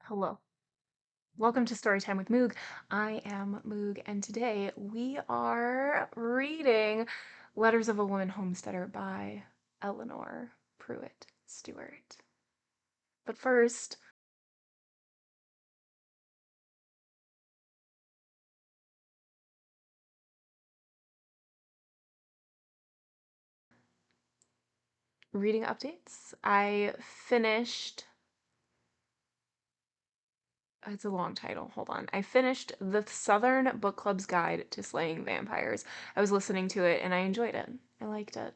Hello. Welcome to Storytime with Moog. I am Moog, and today we are reading Letters of a Woman Homesteader by Elinore Pruitt Stewart. But first, reading updates. I finished, it's a long title, hold on. I finished the Southern Book Club's Guide to Slaying Vampires. I was listening to it and I enjoyed it. I liked it.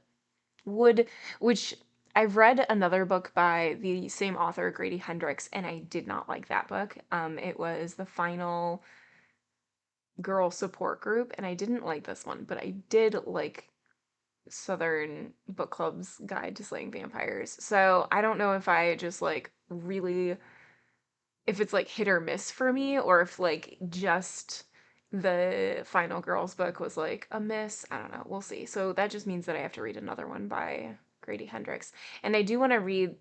would which I've read another book by the same author, Grady Hendrix, and I did not like that book. It was the final girl support group, and I didn't like this one, but I did like Southern Book Club's Guide to Slaying Vampires. So I don't know if I just like really, if it's like hit or miss for me, or if like just the final girls book was like a miss. I don't know. We'll see. So that just means that I have to read another one by Grady Hendrix. And I do want to read,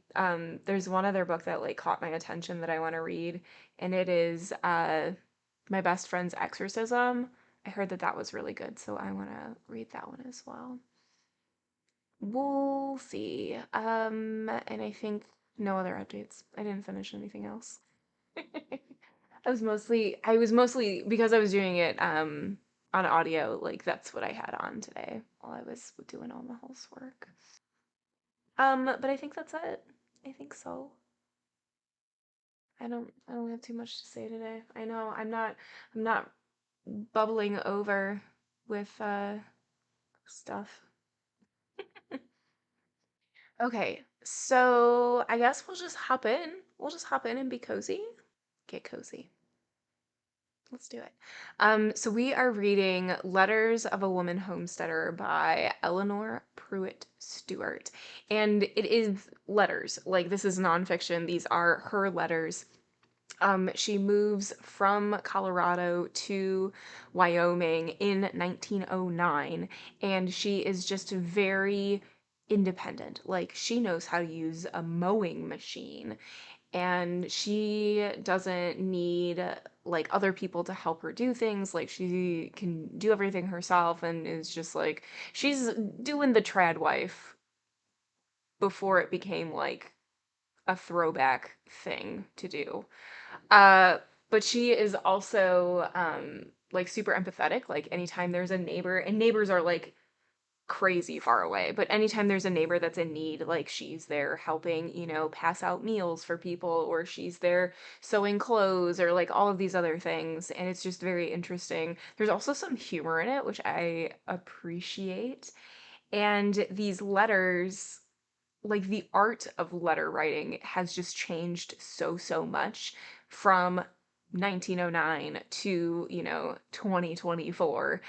there's one other book that like caught my attention that I want to read, and it is my best friend's Exorcism. I heard that that was really good, so I want to read that one as well. We'll see. And I think no other updates. I didn't finish anything else. I was mostly because I was doing it on audio, like that's what I had on today while I was doing all the housework. But I think that's it. I think so. I don't have too much to say today. I know I'm not bubbling over with stuff. Okay, so I guess we'll just hop in. We'll just hop in and be cozy. Get cozy. Let's do it. So we are reading Letters of a Woman Homesteader by Elinore Pruitt Stewart. And it is letters. Like, this is nonfiction. These are her letters. She moves from Colorado to Wyoming in 1909, and she is just very independent. Like, she knows how to use a mowing machine and she doesn't need like other people to help her do things. Like she can do everything herself and is just like she's doing the trad wife before it became like a throwback thing to do. uh but she is also like super empathetic. Like anytime there's a neighbor, and neighbors are like crazy far away, but anytime there's a neighbor that's in need, like she's there helping, pass out meals for people, or she's there sewing clothes, or like all of these other things. And it's just very interesting. There's also some humor in it, which I appreciate. And these letters, like the art of letter writing has just changed so much from 1909 to 2024.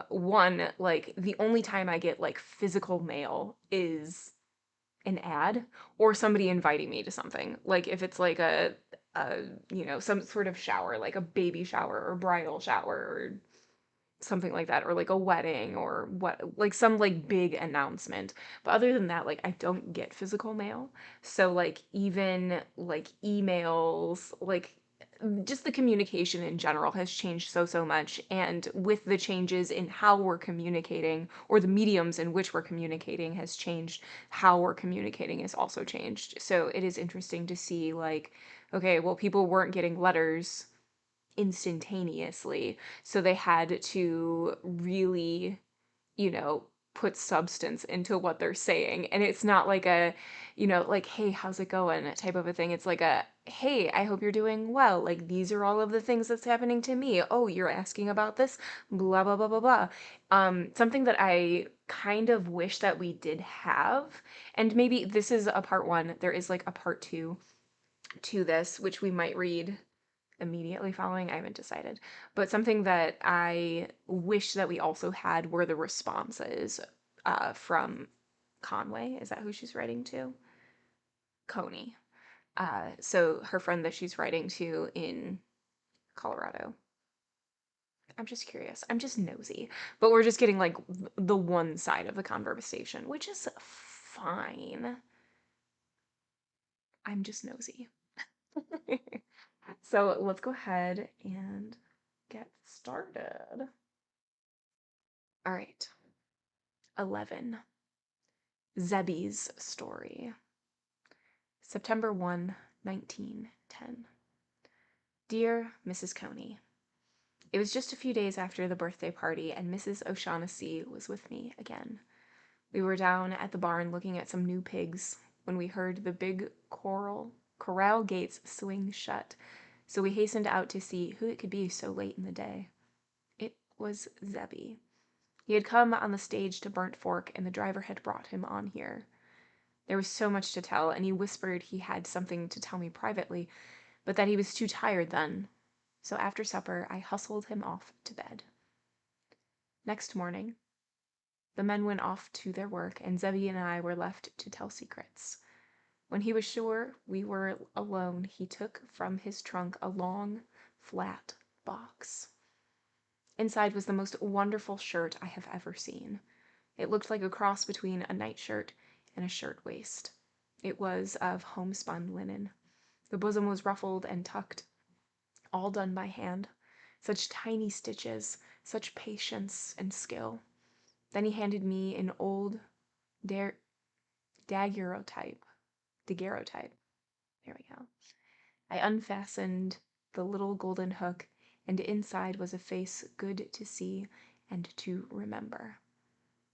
One, like the only time I get like physical mail is an ad or somebody inviting me to something. Like if it's like a some sort of shower, like a baby shower or bridal shower or something like that, or like a wedding or what, like some like big announcement. But other than that, like I don't get physical mail. So like even like emails, like just the communication in general has changed so much. And with the changes in how we're communicating, or the mediums in which we're communicating has changed, how we're communicating has also changed. So it is interesting to see like, okay, well, people weren't getting letters instantaneously. So they had to really, you know, put substance into what they're saying. And it's not like a, like, hey, how's it going type of a thing. It's like a, hey, I hope you're doing well. Like, these are all of the things that's happening to me. Oh, you're asking about this? Blah, blah, blah, blah, blah. Something that I kind of wish that we did have, and maybe this is a part one, there is like a part two to this, which we might read immediately following. I haven't decided. But something that I wish that we also had were the responses from Conway. Is that who she's writing to? Coney. So her friend that she's writing to in Colorado. I'm just curious. I'm just nosy. But we're just getting like the one side of the conversation, which is fine. I'm just nosy. So let's go ahead and get started. All right. 11. Zebbie's story. September 1, 1910. Dear Mrs. Coney, it was just a few days after the birthday party, and Mrs. O'Shaughnessy was with me again. We were down at the barn looking at some new pigs when we heard the big corral gates swing shut, so we hastened out to see who it could be so late in the day. It was Zebbie. He had come on the stage to Burnt Fork, and the driver had brought him on here. There was so much to tell, and he whispered he had something to tell me privately, but that he was too tired then. So after supper, I hustled him off to bed. Next morning, the men went off to their work, and Zebbie and I were left to tell secrets. When he was sure we were alone, he took from his trunk a long, flat box. Inside was the most wonderful shirt I have ever seen. It looked like a cross between a nightshirt and a shirtwaist. It was of homespun linen. The bosom was ruffled and tucked, all done by hand. Such tiny stitches, such patience and skill. Then he handed me an old daguerreotype. There we go. I unfastened the little golden hook, and inside was a face good to see and to remember.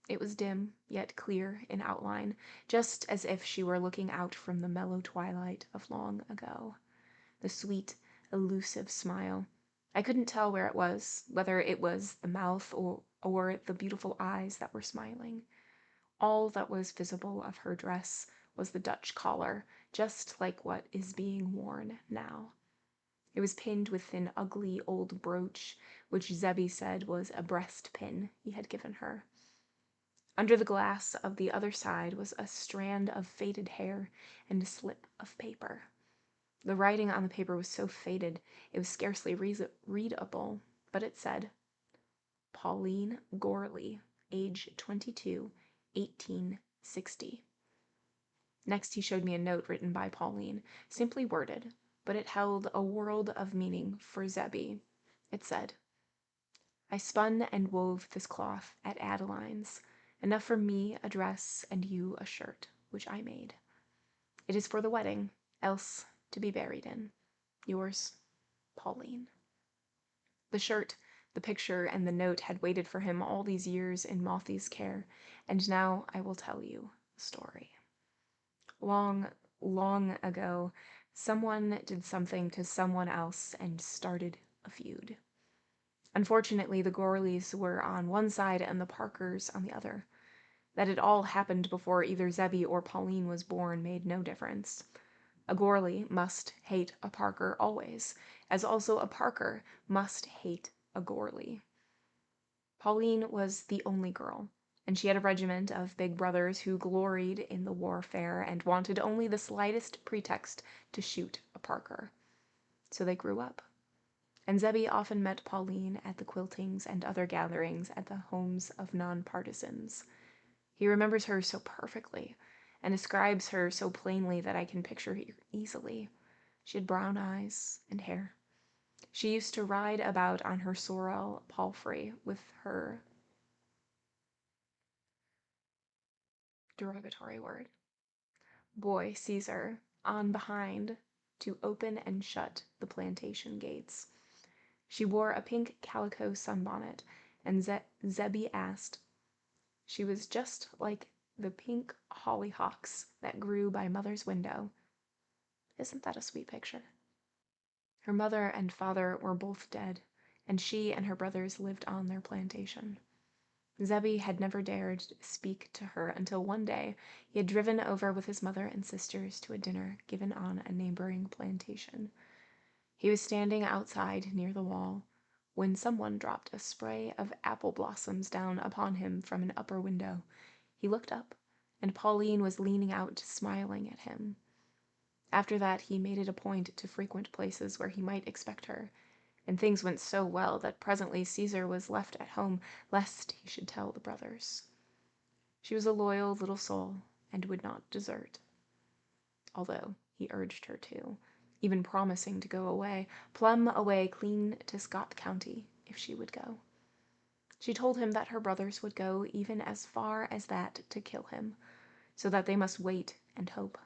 It was dim, yet clear in outline, just as if she were looking out from the mellow twilight of long ago. The sweet, elusive smile. I couldn't tell where it was, whether it was the mouth or the beautiful eyes that were smiling. All that was visible of her dress was the Dutch collar, just like what is being worn now. It was pinned with an ugly old brooch, which Zebbie said was a breast pin he had given her. Under the glass of the other side was a strand of faded hair and a slip of paper. The writing on the paper was so faded it was scarcely readable, but it said, Pauline Gorley, age 22, 1860. Next he showed me a note written by Pauline, simply worded, but it held a world of meaning for Zebbie. It said, I spun and wove this cloth at Adeline's, enough for me a dress and you a shirt, which I made. It is for the wedding, else to be buried in. Yours, Pauline. The shirt, the picture, and the note had waited for him all these years in Mothy's care, and now I will tell you the story. Long, long ago, someone did something to someone else and started a feud. Unfortunately, the Gorleys were on one side and the Parkers on the other. That it all happened before either Zebbie or Pauline was born made no difference. A Gorley must hate a Parker always, as also a Parker must hate a Gorley. Pauline was the only girl, and she had a regiment of big brothers who gloried in the warfare and wanted only the slightest pretext to shoot a Parker. So they grew up. And Zebbie often met Pauline at the quiltings and other gatherings at the homes of non-partisans. He remembers her so perfectly, and describes her so plainly that I can picture her easily. She had brown eyes and hair. She used to ride about on her sorrel palfrey with her derogatory word boy Caesar on behind to open and shut the plantation gates. She wore a pink calico sunbonnet, and Zebbie asked. She was just like the pink hollyhocks that grew by Mother's window. Isn't that a sweet picture? Her mother and father were both dead, and she and her brothers lived on their plantation. Zebbie had never dared speak to her until one day he had driven over with his mother and sisters to a dinner given on a neighboring plantation. He was standing outside near the wall when someone dropped a spray of apple blossoms down upon him from an upper window. He looked up, and Pauline was leaning out, smiling at him. After that, he made it a point to frequent places where he might expect her, and things went so well that presently Caesar was left at home lest he should tell the brothers. She was a loyal little soul and would not desert, although he urged her to, even promising to go away, plumb away clean to Scott County, if she would go. She told him that her brothers would go even as far as that to kill him, so that they must wait and hope.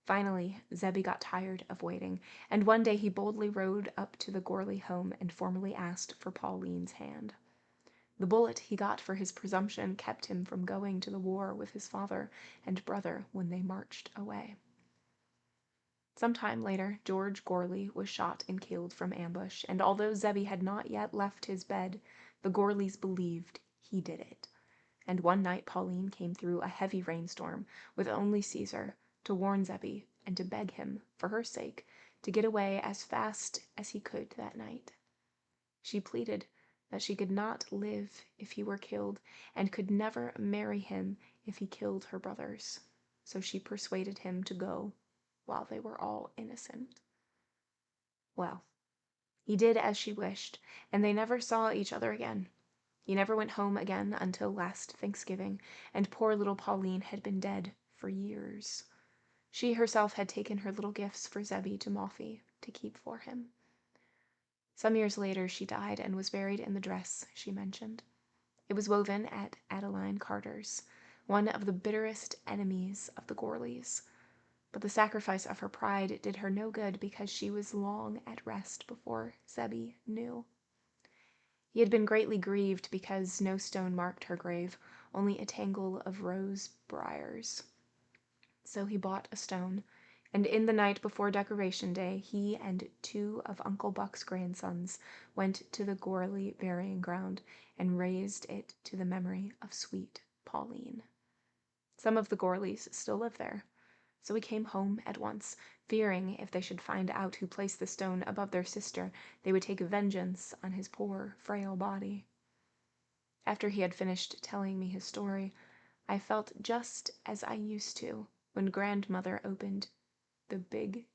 Finally, Zebbie got tired of waiting, and one day he boldly rode up to the Gorley home and formally asked for Pauline's hand. The bullet he got for his presumption kept him from going to the war with his father and brother when they marched away. Some time later, George Gorley was shot and killed from ambush, and although Zebbie had not yet left his bed, the Gorleys believed he did it. And one night Pauline came through a heavy rainstorm with only Caesar to warn Zebbie and to beg him, for her sake, to get away as fast as he could that night. She pleaded that she could not live if he were killed, and could never marry him if he killed her brothers. So she persuaded him to go while they were all innocent. Well, he did as she wished, and they never saw each other again. He never went home again until last Thanksgiving, and poor little Pauline had been dead for years. She herself had taken her little gifts for Zebbie to Moffy to keep for him. Some years later she died and was buried in the dress she mentioned. It was woven at Adeline Carter's, one of the bitterest enemies of the Gorleys. But the sacrifice of her pride did her no good because she was long at rest before Zebbie knew. He had been greatly grieved because no stone marked her grave, only a tangle of rose briars. So he bought a stone, and in the night before Decoration Day, he and 2 of Uncle Buck's grandsons went to the Gorley burying ground and raised it to the memory of sweet Pauline. Some of the Gorleys still live there. So we came home at once, fearing if they should find out who placed the stone above their sister, they would take vengeance on his poor, frail body. After he had finished telling me his story, I felt just as I used to when grandmother opened the big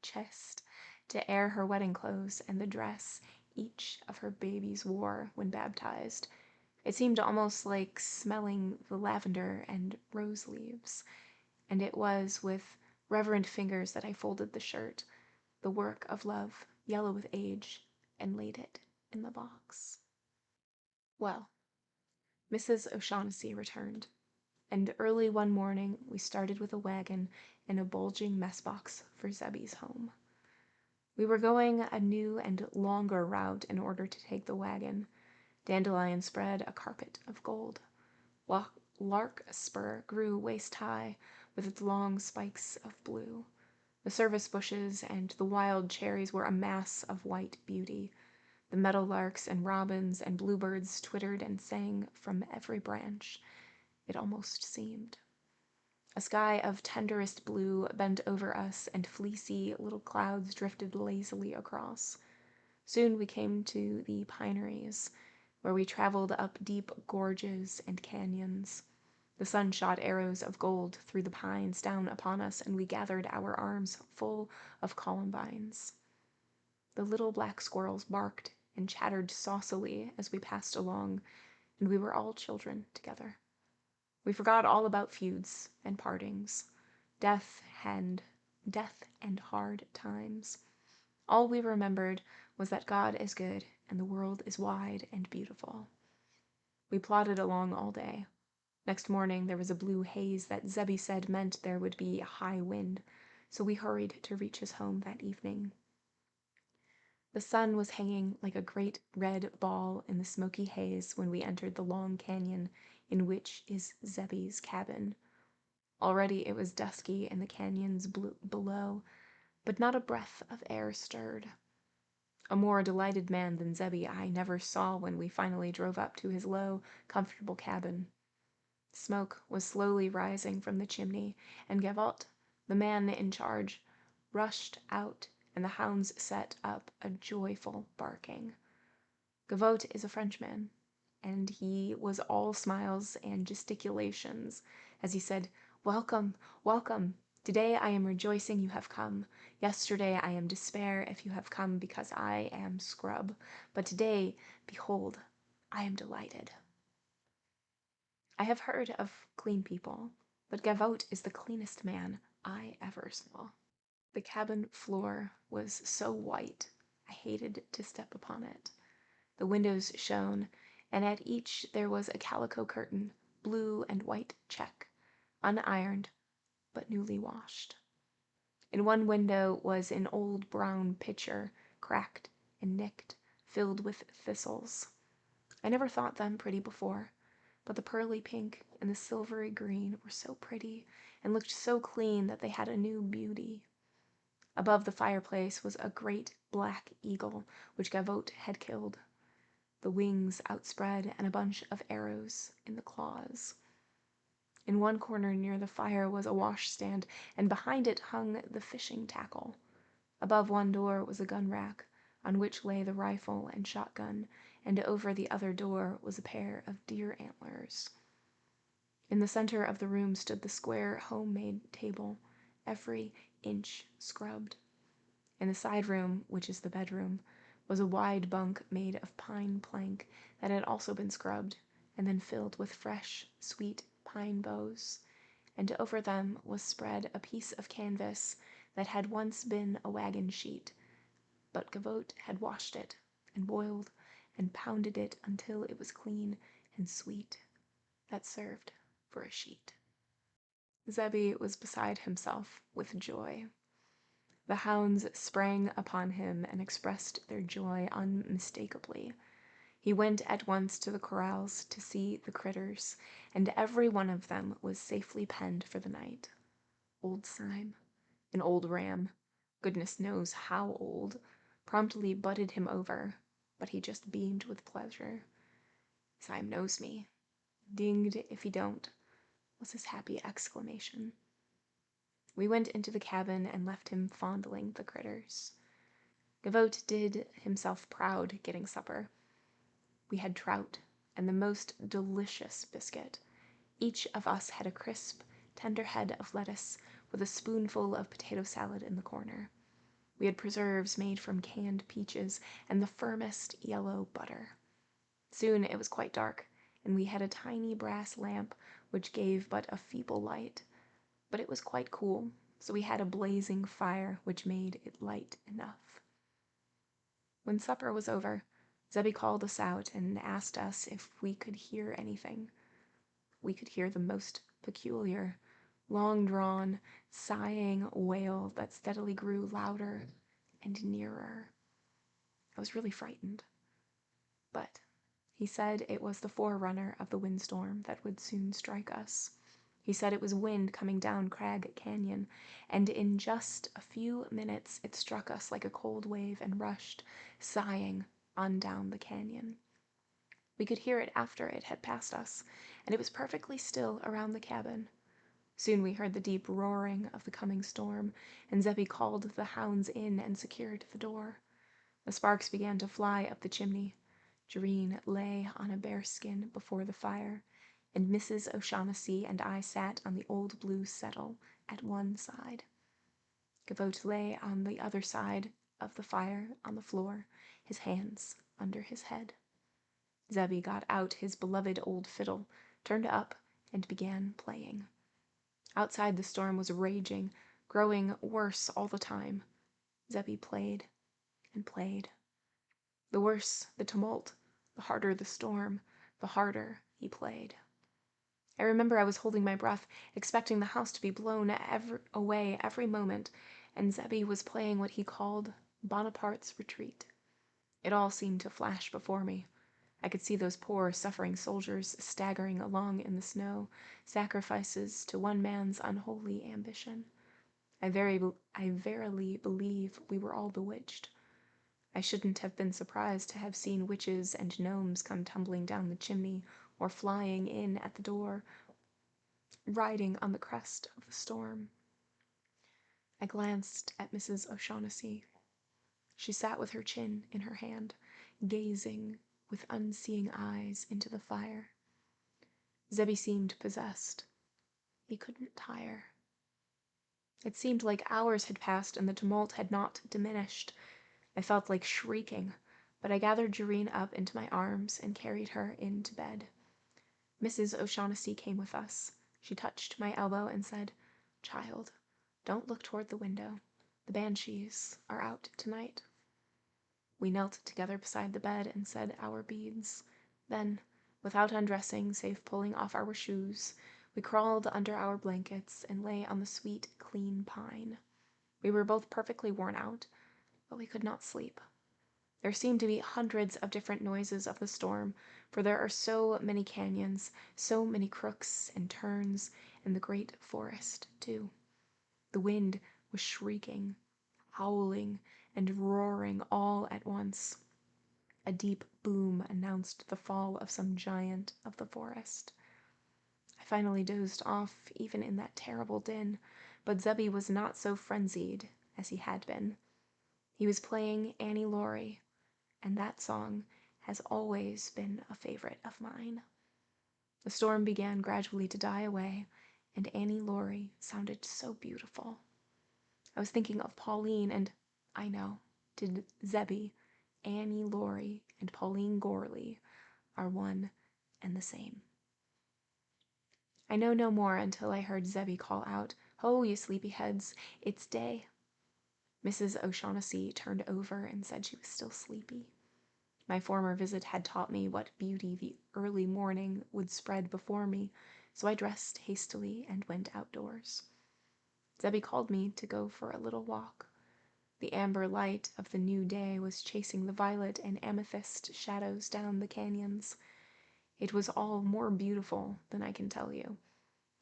chest to air her wedding clothes and the dress each of her babies wore when baptized. It seemed almost like smelling the lavender and rose leaves. And it was with reverent fingers that I folded the shirt, the work of love, yellow with age, and laid it in the box. Well, Mrs. O'Shaughnessy returned, and early one morning we started with a wagon and a bulging mess box for Zebbie's home. We were going a new and longer route in order to take the wagon. Dandelion spread a carpet of gold. Larkspur grew waist-high, with its long spikes of blue. The service bushes and the wild cherries were a mass of white beauty. The meadowlarks and robins and bluebirds twittered and sang from every branch, it almost seemed. A sky of tenderest blue bent over us, and fleecy little clouds drifted lazily across. Soon we came to the pineries, where we traveled up deep gorges and canyons. The sun shot arrows of gold through the pines down upon us, and we gathered our arms full of columbines. The little black squirrels barked and chattered saucily as we passed along, and we were all children together. We forgot all about feuds and partings, death and hard times. All we remembered was that God is good and the world is wide and beautiful. We plodded along all day. Next morning there was a blue haze that Zebbie said meant there would be a high wind, so we hurried to reach his home that evening. The sun was hanging like a great red ball in the smoky haze when we entered the long canyon in which is Zebbie's cabin. Already it was dusky in the canyons below, but not a breath of air stirred. A more delighted man than Zebbie I never saw when we finally drove up to his low, comfortable cabin. Smoke was slowly rising from the chimney, and Gavotte, the man in charge, rushed out, and the hounds set up a joyful barking. Gavotte is a Frenchman, and he was all smiles and gesticulations as he said, "Welcome, welcome. Today I am rejoicing you have come. Yesterday I am despair if you have come because I am scrub. But today, behold, I am delighted." I have heard of clean people, but Gavotte is the cleanest man I ever saw. The cabin floor was so white, I hated to step upon it. The windows shone, and at each there was a calico curtain, blue and white check, unironed but newly washed. In one window was an old brown pitcher, cracked and nicked, filled with thistles. I never thought them pretty before, but the pearly pink and the silvery green were so pretty and looked so clean that they had a new beauty. Above the fireplace was a great black eagle which Gavotte had killed, the wings outspread and a bunch of arrows in the claws. In one corner near the fire was a washstand, and behind it hung the fishing tackle. Above one door was a gun rack, on which lay the rifle and shotgun, and over the other door was a pair of deer antlers. In the center of the room stood the square homemade table, every inch scrubbed. In the side room, which is the bedroom, was a wide bunk made of pine plank that had also been scrubbed, and then filled with fresh, sweet pine boughs, and over them was spread a piece of canvas that had once been a wagon sheet, but Gavotte had washed it, and boiled, and pounded it until it was clean and sweet. That served for a sheet. Zebbie was beside himself with joy. The hounds sprang upon him and expressed their joy unmistakably. He went at once to the corrals to see the critters, and every one of them was safely penned for the night. Old Sime, an old ram, goodness knows how old, promptly butted him over, but he just beamed with pleasure. "Sime knows me. Dinged if he don't," was his happy exclamation. We went into the cabin and left him fondling the critters. Gavotte did himself proud getting supper. We had trout and the most delicious biscuit. Each of us had a crisp, tender head of lettuce with a spoonful of potato salad in the corner. We had preserves made from canned peaches and the firmest yellow butter. Soon it was quite dark, and we had a tiny brass lamp which gave but a feeble light, but it was quite cool, so we had a blazing fire which made it light enough. When supper was over, Zebbie called us out and asked us if we could hear anything. We could hear the most peculiar, long-drawn, sighing wail that steadily grew louder and nearer. I was really frightened, but he said it was the forerunner of the windstorm that would soon strike us. He said it was wind coming down Crag Canyon, and in just a few minutes it struck us like a cold wave and rushed, sighing, on down the canyon. We could hear it after it had passed us, and it was perfectly still around the cabin. Soon we heard the deep roaring of the coming storm, and Zebbie called the hounds in and secured the door. The sparks began to fly up the chimney. Jereen lay on a bearskin before the fire, and Mrs. O'Shaughnessy and I sat on the old blue settle at one side. Gavotte lay on the other side of the fire on the floor, his hands under his head. Zebbie got out his beloved old fiddle, turned up, and began playing. Outside the storm was raging, growing worse all the time. Zebbie played and played. The worse the tumult, the harder the storm, the harder he played. I remember I was holding my breath, expecting the house to be blown away every moment, and Zebbie was playing what he called Bonaparte's Retreat. It all seemed to flash before me. I could see those poor, suffering soldiers staggering along in the snow, sacrifices to one man's unholy ambition. I verily believe we were all bewitched. I shouldn't have been surprised to have seen witches and gnomes come tumbling down the chimney, or flying in at the door, riding on the crest of the storm. I glanced at Mrs. O'Shaughnessy. She sat with her chin in her hand, gazing with unseeing eyes into the fire. Zebbie seemed possessed. He couldn't tire. It seemed like hours had passed and the tumult had not diminished. I felt like shrieking, but I gathered Jereen up into my arms and carried her into bed. Mrs. O'Shaughnessy came with us. She touched my elbow and said, "Child, don't look toward the window. The banshees are out tonight. We knelt together beside the bed and said our beads. Then, without undressing save pulling off our shoes, we crawled under our blankets and lay on the sweet, clean pine. We were both perfectly worn out, but we could not sleep. There seemed to be hundreds of different noises of the storm, for there are so many canyons, so many crooks and turns, and the great forest, too. The wind was shrieking, howling, and roaring all at once. A deep boom announced the fall of some giant of the forest. I finally dozed off, even in that terrible din, but Zebbie was not so frenzied as he had been. He was playing Annie Laurie, and that song has always been a favorite of mine. The storm began gradually to die away, and Annie Laurie sounded so beautiful. I was thinking of Pauline, and I know, to Zebbie, Annie Laurie and Pauline Gorley are one and the same. I know no more until I heard Zebbie call out, "Ho, you sleepyheads, it's day." Mrs. O'Shaughnessy turned over and said she was still sleepy. My former visit had taught me what beauty the early morning would spread before me, so I dressed hastily and went outdoors. Zebbie called me to go for a little walk. The amber light of the new day was chasing the violet and amethyst shadows down the canyons. It was all more beautiful than I can tell you.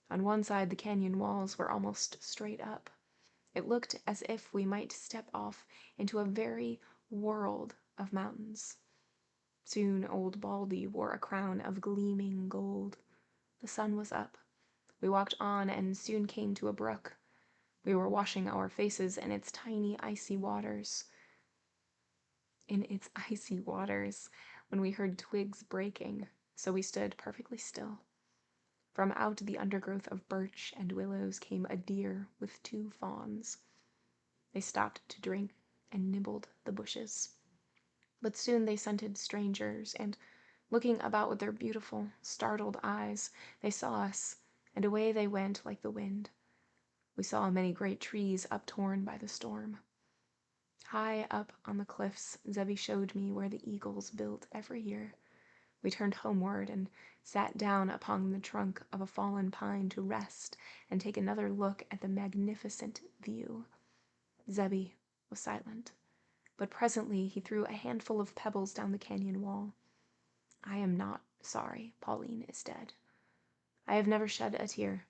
On one side, the canyon walls were almost straight up. It looked as if we might step off into a very world of mountains. Soon old Baldy wore a crown of gleaming gold. The sun was up. We walked on and soon came to a brook. We were washing our faces in its icy waters, when we heard twigs breaking, so we stood perfectly still. From out the undergrowth of birch and willows came a deer with 2 fawns. They stopped to drink and nibbled the bushes. But soon they scented strangers, and, looking about with their beautiful, startled eyes, they saw us, and away they went like the wind. We saw many great trees uptorn by the storm. High up on the cliffs, Zebbie showed me where the eagles built every year. We turned homeward and sat down upon the trunk of a fallen pine to rest and take another look at the magnificent view. Zebbie was silent, but presently he threw a handful of pebbles down the canyon wall. I am not sorry Pauline is dead. I have never shed a tear.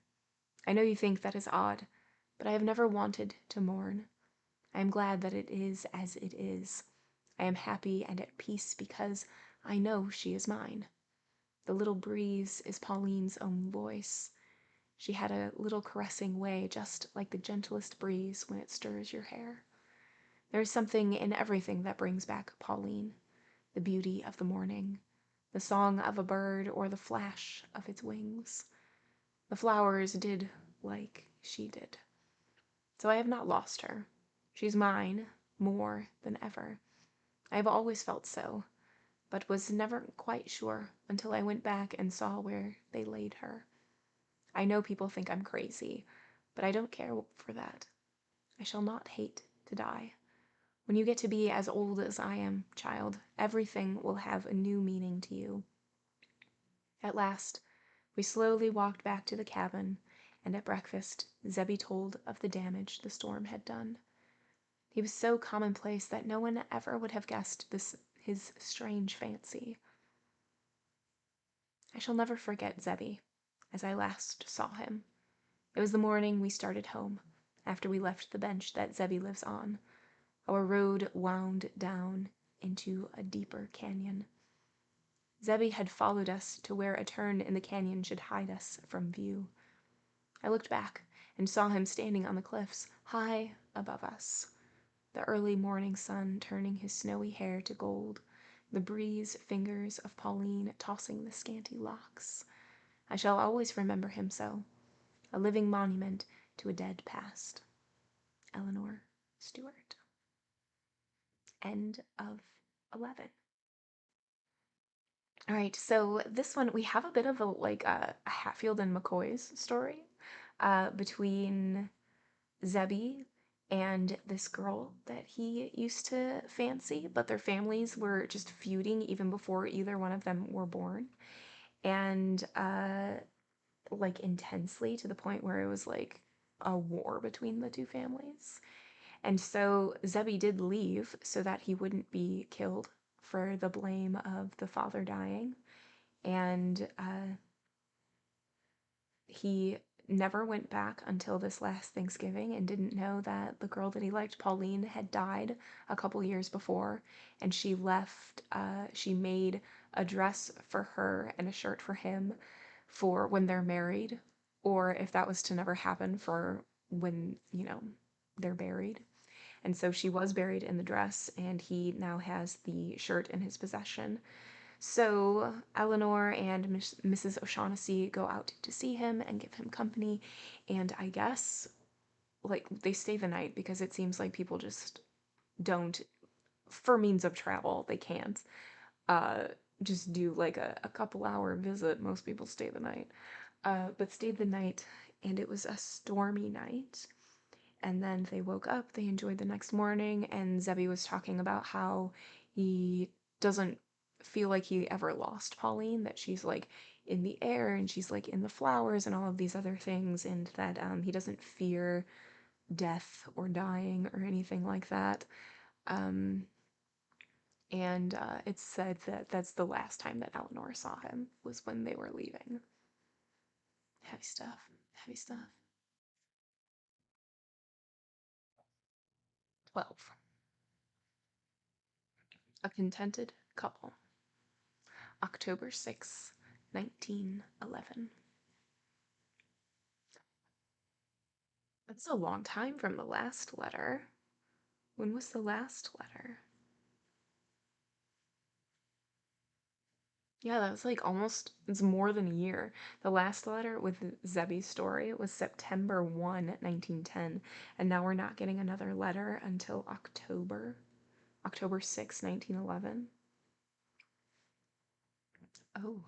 I know you think that is odd, but I have never wanted to mourn. I am glad that it is as it is. I am happy and at peace because I know she is mine. The little breeze is Pauline's own voice. She had a little caressing way, just like the gentlest breeze when it stirs your hair. There is something in everything that brings back Pauline, the beauty of the morning, the song of a bird, or the flash of its wings. The flowers did like she did. So I have not lost her. She's mine more than ever. I have always felt so, but was never quite sure until I went back and saw where they laid her. I know people think I'm crazy, but I don't care for that. I shall not hate to die. When you get to be as old as I am, child, everything will have a new meaning to you. At last, we slowly walked back to the cabin, and at breakfast, Zebbie told of the damage the storm had done. He was so commonplace that no one ever would have guessed his strange fancy. I shall never forget Zebbie, as I last saw him. It was the morning we started home, after we left the bench that Zebbie lives on. Our road wound down into a deeper canyon. Zebbie had followed us to where a turn in the canyon should hide us from view. I looked back and saw him standing on the cliffs, high above us. The early morning sun turning his snowy hair to gold, the breeze fingers of Pauline tossing the scanty locks. I shall always remember him so, a living monument to a dead past. Elinore Stewart. End of 11. All right, so this one, we have a bit of a Hatfield and McCoy's story between Zebbie and this girl that he used to fancy, but their families were just feuding even before either one of them were born. And like intensely to the point where it was like a war between the two families. And so Zebbie did leave so that he wouldn't be killed for the blame of the father dying. And he never went back until this last Thanksgiving and didn't know that the girl that he liked, Pauline, had died a couple years before. And she left, she made a dress for her and a shirt for him for when they're married, or if that was to never happen, for when, they're buried. And so she was buried in the dress, and he now has the shirt in his possession. So Elinore and Mrs. O'Shaughnessy go out to see him and give him company, and I guess like they stay the night because it seems like people just don't, for means of travel, they can't uh just do like a couple-hour visit. Most people stay the night. But stayed the night, and it was a stormy night. And then they woke up, they enjoyed the next morning, and Zebbie was talking about how he doesn't feel like he ever lost Pauline, that she's like in the air and she's like in the flowers and all of these other things, and that he doesn't fear death or dying or anything like that. Um, and it's said that that's the last time that Eleanor saw him, was when they were leaving. Heavy stuff. Heavy stuff. 12. A Contented Couple. October 6th, 1911. That's a long time from the last letter. When was the last letter? Yeah, that was like almost, it's more than a year. The last letter with Zebbie's story was September 1, 1910, and now we're not getting another letter until October 6th, 1911. Oh,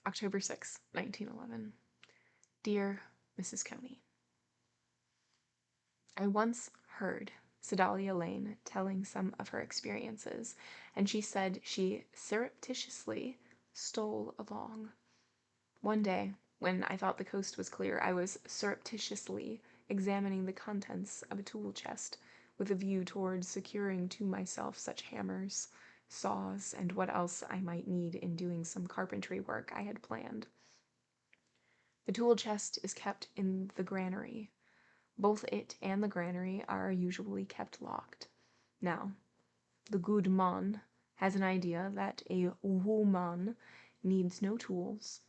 October 6th, 1911. Dear Mrs. Coney, I once heard Sedalia Lane telling some of her experiences, and she said she surreptitiously stole along. One day, when I thought the coast was clear, I was surreptitiously examining the contents of a tool chest with a view towards securing to myself such hammers, saws, and what else I might need in doing some carpentry work I had planned. The tool chest is kept in the granary. Both it and the granary are usually kept locked. Now, the good mon has an idea that a woman needs no tools,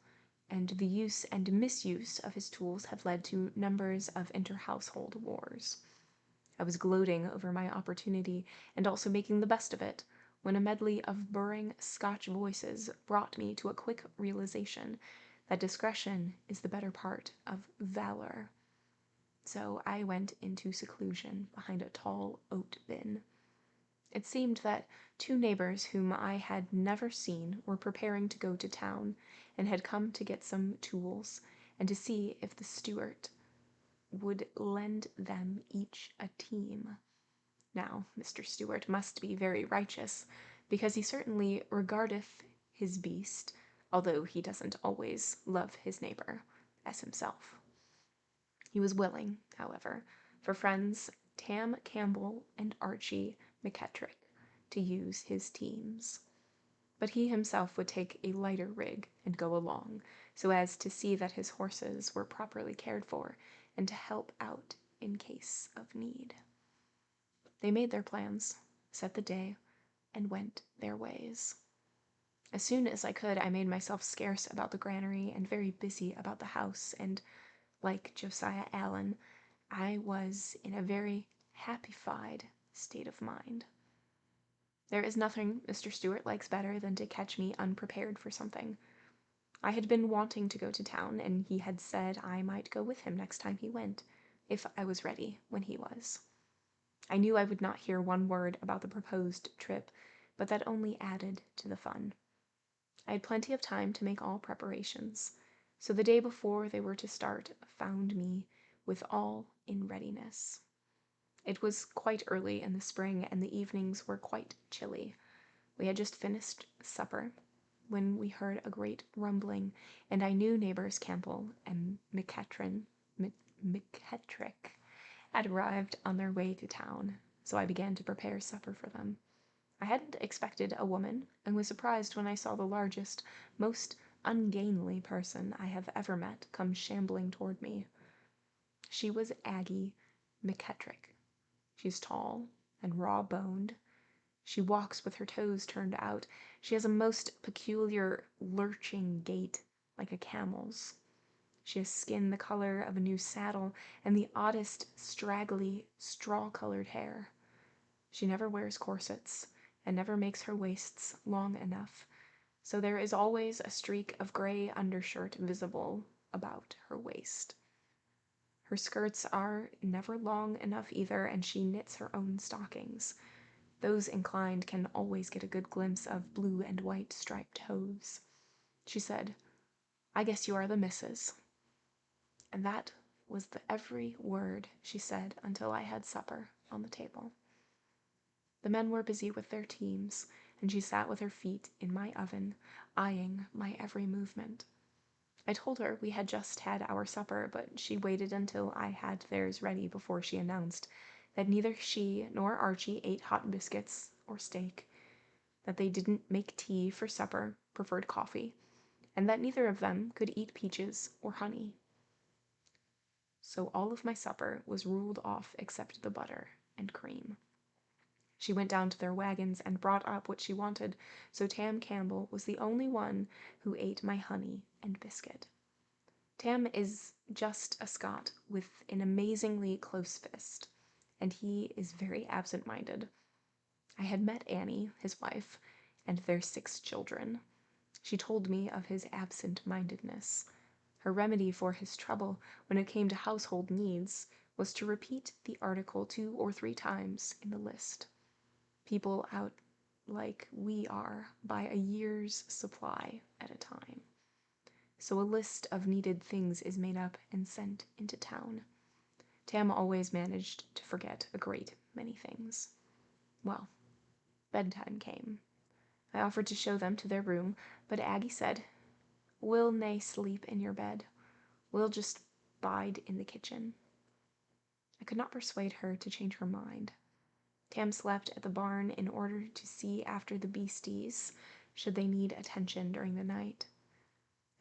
and the use and misuse of his tools have led to numbers of inter-household wars. I was gloating over my opportunity, and also making the best of it, when a medley of burring Scotch voices brought me to a quick realization that discretion is the better part of valor. So I went into seclusion behind a tall oat bin. It seemed that two neighbors whom I had never seen were preparing to go to town, and had come to get some tools, and to see if the Stewart would lend them each a team. Now, Mr. Stewart must be very righteous, because he certainly regardeth his beast, although he doesn't always love his neighbor, as himself. He was willing, however, for friends Tam Campbell and Archie McKettrick to use his teams. But he himself would take a lighter rig and go along, so as to see that his horses were properly cared for, and to help out in case of need. They made their plans, set the day, and went their ways. As soon as I could, I made myself scarce about the granary and very busy about the house, and, like Josiah Allen, I was in a very happified state of mind. There is nothing Mr. Stewart likes better than to catch me unprepared for something. I had been wanting to go to town, and he had said I might go with him next time he went, if I was ready when he was. I knew I would not hear one word about the proposed trip, but that only added to the fun. I had plenty of time to make all preparations, so the day before they were to start found me with all in readiness. It was quite early in the spring, and the evenings were quite chilly. We had just finished supper when we heard a great rumbling, and I knew neighbors Campbell and McKettrick had arrived on their way to town, so I began to prepare supper for them. I hadn't expected a woman, and was surprised when I saw the largest, most ungainly person I have ever met come shambling toward me. She was Aggie McKettrick. She's tall and raw-boned. She walks with her toes turned out. She has a most peculiar, lurching gait, like a camel's. She has skin the color of a new saddle, and the oddest, straggly, straw-colored hair. She never wears corsets, and never makes her waists long enough, so there is always a streak of gray undershirt visible about her waist. Her skirts are never long enough either, and she knits her own stockings. Those inclined can always get a good glimpse of blue and white striped hose. She said, "I guess you are the missus." And that was the every word she said until I had supper on the table. The men were busy with their teams, and she sat with her feet in my oven, eyeing my every movement. I told her we had just had our supper, but she waited until I had theirs ready before she announced that neither she nor Archie ate hot biscuits or steak, that they didn't make tea for supper, preferred coffee, and that neither of them could eat peaches or honey. So all of my supper was ruled off except the butter and cream. She went down to their wagons and brought up what she wanted, so Tam Campbell was the only one who ate my honey and biscuit. Tam is just a Scot with an amazingly close fist, and he is very absent-minded. I had met Annie, his wife, and their 6 children. She told me of his absent-mindedness. Her remedy for his trouble when it came to household needs was to repeat the article 2 or 3 times in the list. People out like we are buy a year's supply at a time. So a list of needed things is made up and sent into town. Tam always managed to forget a great many things. Well, bedtime came. I offered to show them to their room, but Aggie said, "We'll nae sleep in your bed. We'll just bide in the kitchen." I could not persuade her to change her mind. Tam slept at the barn in order to see after the beasties, should they need attention during the night.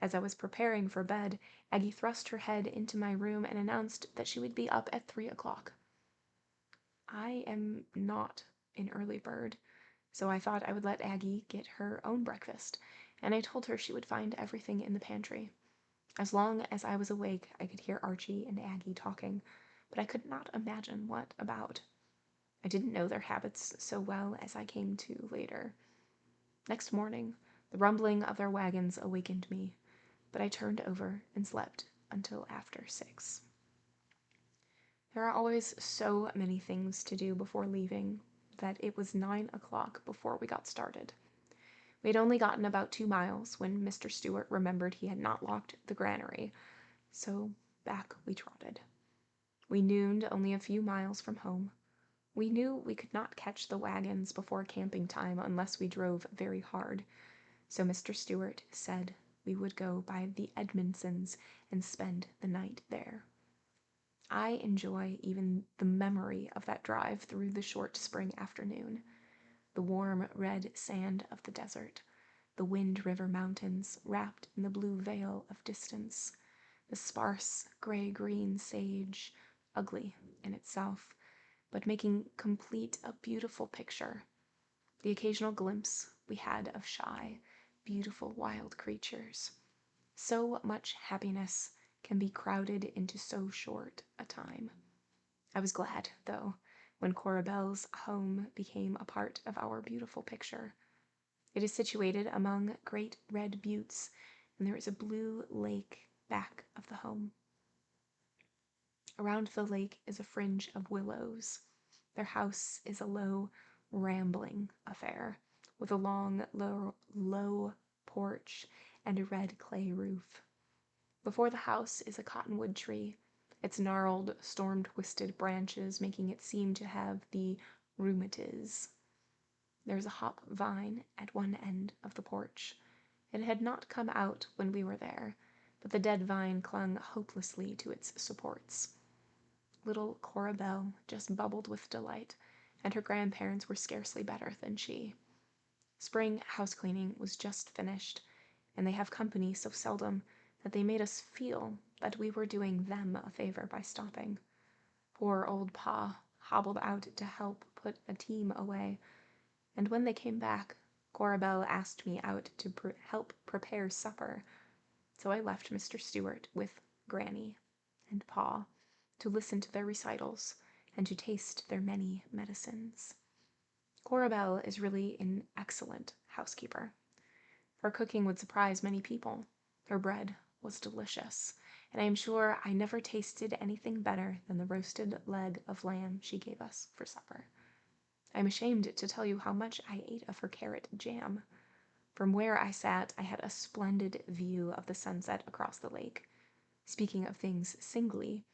As I was preparing for bed, Aggie thrust her head into my room and announced that she would be up at 3 o'clock. I am not an early bird, so I thought I would let Aggie get her own breakfast, and I told her she would find everything in the pantry. As long as I was awake, I could hear Archie and Aggie talking, but I could not imagine what about. I didn't know their habits so well as I came to later. Next morning, the rumbling of their wagons awakened me, but I turned over and slept until after 6. There are always so many things to do before leaving that it was 9 o'clock before we got started. We had only gotten about 2 miles when Mr. Stewart remembered he had not locked the granary, so back we trotted. We nooned only a few miles from home. We knew we could not catch the wagons before camping time unless we drove very hard, so Mr. Stewart said we would go by the Edmondsons and spend the night there. I enjoy even the memory of that drive through the short spring afternoon. The warm red sand of the desert, the Wind River Mountains wrapped in the blue veil of distance, the sparse gray-green sage, ugly in itself, but making complete a beautiful picture. The occasional glimpse we had of shy, beautiful wild creatures. So much happiness can be crowded into so short a time. I was glad, though, when Cora Bell's home became a part of our beautiful picture. It is situated among great red buttes, and there is a blue lake back of the home. Around the lake is a fringe of willows. Their house is a low, rambling affair, with a long, low porch and a red clay roof. Before the house is a cottonwood tree, its gnarled, storm-twisted branches making it seem to have the rheumatiz. There was a hop vine at one end of the porch. It had not come out when we were there, but the dead vine clung hopelessly to its supports. Little Cora Belle just bubbled with delight, and her grandparents were scarcely better than she. Spring house-cleaning was just finished, and they have company so seldom that they made us feel that we were doing them a favor by stopping. Poor old Pa hobbled out to help put a team away, and when they came back, Cora Belle asked me out to help prepare supper, so I left Mr. Stewart with Granny and Pa to listen to their recitals and to taste their many medicines. Cora Belle is really an excellent housekeeper. Her cooking would surprise many people. Her bread was delicious, and I am sure I never tasted anything better than the roasted leg of lamb she gave us for supper. I'm ashamed to tell you how much I ate of her carrot jam. From where I sat, I had a splendid view of the sunset across the lake. Speaking of things singly,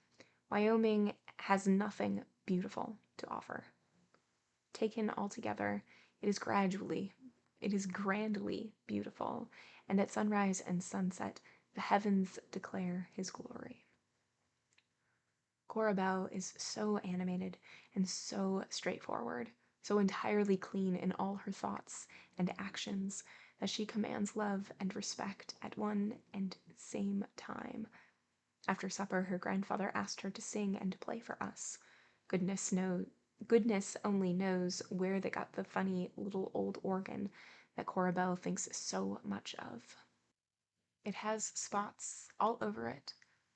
Wyoming has nothing beautiful to offer. Taken altogether, it is grandly beautiful, and at sunrise and sunset, the heavens declare his glory. Cora Belle is so animated and so straightforward, so entirely clean in all her thoughts and actions, that she commands love and respect at one and same time. After supper, her grandfather asked her to sing and play for us. Goodness only knows where they got the funny little old organ that Cora Belle thinks so much of. It has spots all over it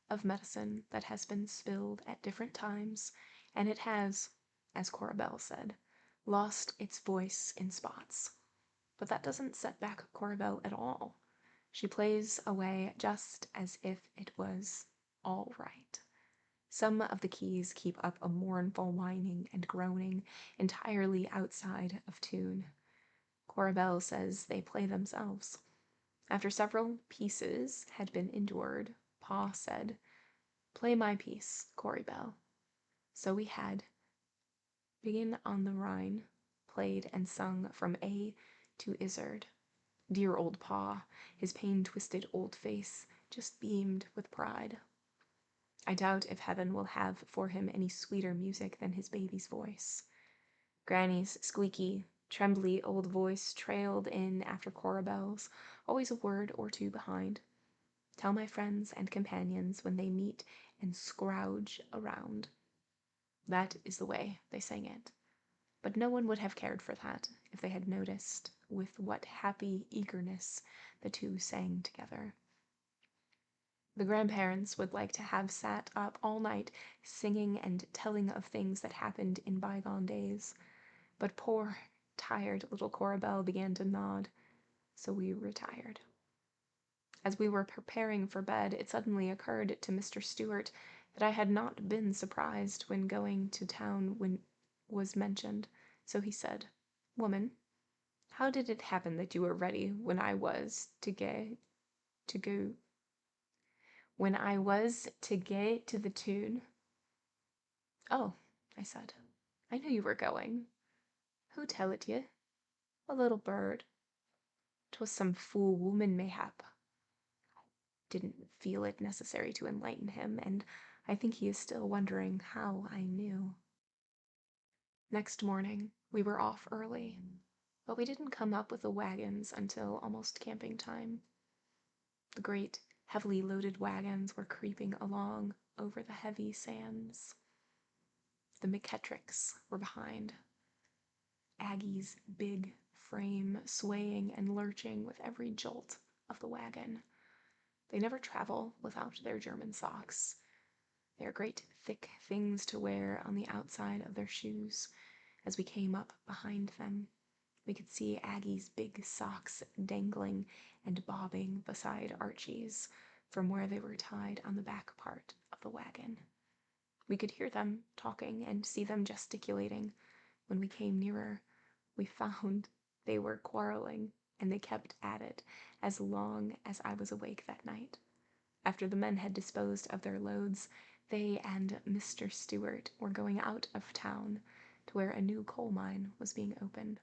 of medicine that has been spilled at different times, and it has, as Cora Belle said, lost its voice in spots. But that doesn't set back Cora Belle at all. She plays away just as if it was all right. Some of the keys keep up a mournful whining and groaning entirely outside of tune. Cora Belle says they play themselves. After several pieces had been endured, Pa said, "Play my piece, Cora Belle." So we had Begin on the Rhine, played and sung from A to Izzard. Dear old Pa, his pain-twisted old face just beamed with pride. I doubt if heaven will have for him any sweeter music than his baby's voice. Granny's squeaky, trembly old voice trailed in after Cora Belle's, always a word or two behind. Tell my friends and companions when they meet and scrouge around. That is the way they sang it. But no one would have cared for that if they had noticed with what happy eagerness the two sang together. The grandparents would like to have sat up all night singing and telling of things that happened in bygone days, but poor, tired little Cora Belle began to nod, so we retired. As we were preparing for bed, it suddenly occurred to Mr. Stewart that I had not been surprised when going to town was mentioned, so he said, "Woman, how did it happen that you were ready when I was to get to the tune?" "Oh," I said, "I knew you were going." "Who tell it ye?" "A little bird." "'Twas some fool woman, mayhap." Didn't feel it necessary to enlighten him, and I think he is still wondering how I knew. Next morning, we were off early, but we didn't come up with the wagons until almost camping time. The great, heavily loaded wagons were creeping along over the heavy sands. The McKettricks were behind, Aggie's big frame swaying and lurching with every jolt of the wagon. They never travel without their German socks. They are great thick things to wear on the outside of their shoes. As we came up behind them, we could see Aggie's big socks dangling and bobbing beside Archie's from where they were tied on the back part of the wagon. We could hear them talking and see them gesticulating. When we came nearer, we found they were quarreling, and they kept at it as long as I was awake that night. After the men had disposed of their loads, They and Mr. Stewart were going out of town to where a new coal mine was being opened.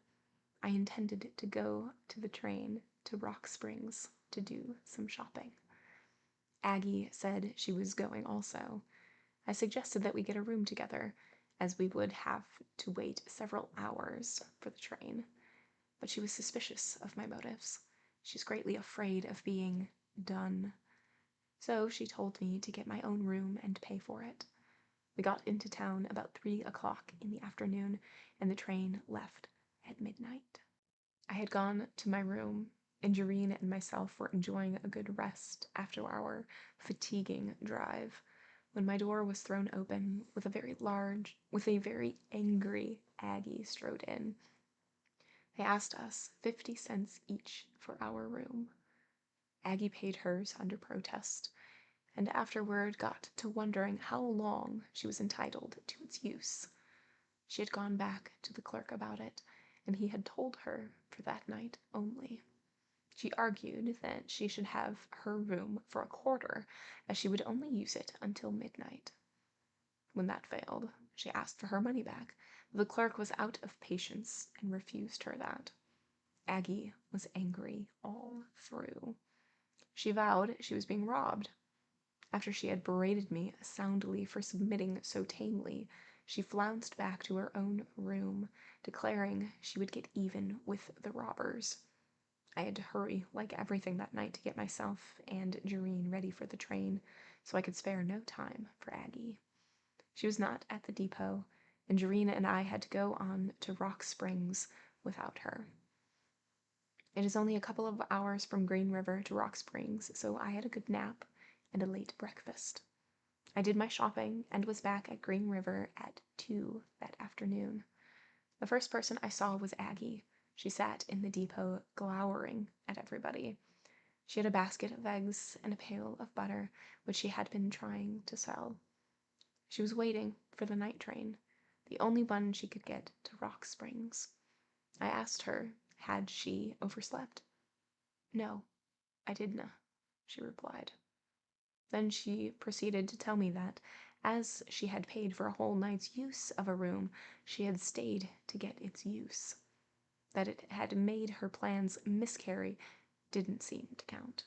I intended to go to the train to Rock Springs to do some shopping. Aggie said she was going also. I suggested that we get a room together, as we would have to wait several hours for the train. But she was suspicious of my motives. She's greatly afraid of being done. So she told me to get my own room and pay for it. We got into town about 3 o'clock in the afternoon, and the train left at midnight. I had gone to my room, and Jareen and myself were enjoying a good rest after our fatiguing drive, when my door was thrown open with a very angry Aggie strode in. They asked us 50 cents each for our room. Aggie paid hers under protest, and afterward got to wondering how long she was entitled to its use. She had gone back to the clerk about it, and he had told her for that night only. She argued that she should have her room for a quarter, as she would only use it until midnight. When that failed, she asked for her money back, but the clerk was out of patience and refused her that. Aggie was angry all through. She vowed she was being robbed. After she had berated me soundly for submitting so tamely, she flounced back to her own room, declaring she would get even with the robbers. I had to hurry like everything that night to get myself and Jareen ready for the train, so I could spare no time for Aggie. She was not at the depot, and Jareen and I had to go on to Rock Springs without her. It is only a couple of hours from Green River to Rock Springs, so I had a good nap and a late breakfast. I did my shopping and was back at Green River at 2 that afternoon. The first person I saw was Aggie. She sat in the depot glowering at everybody. She had a basket of eggs and a pail of butter, which she had been trying to sell. She was waiting for the night train, the only one she could get to Rock Springs. I asked her, had she overslept? No, I didna, she replied. Then she proceeded to tell me that, as she had paid for a whole night's use of a room, she had stayed to get its use. That it had made her plans miscarry didn't seem to count.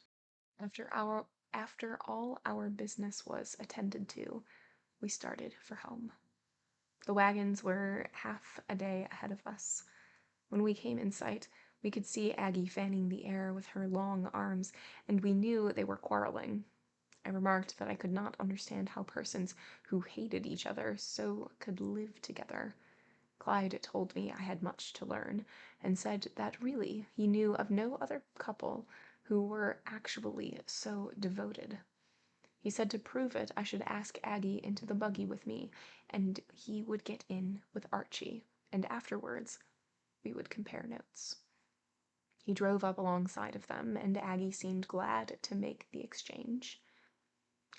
After all our business was attended to, we started for home. The wagons were half a day ahead of us. When we came in sight, we could see Aggie fanning the air with her long arms, and we knew they were quarreling. I remarked that I could not understand how persons who hated each other so could live together. Clyde told me I had much to learn, and said that really he knew of no other couple who were actually so devoted. He said to prove it, I should ask Aggie into the buggy with me, and he would get in with Archie, and afterwards we would compare notes. He drove up alongside of them, and Aggie seemed glad to make the exchange.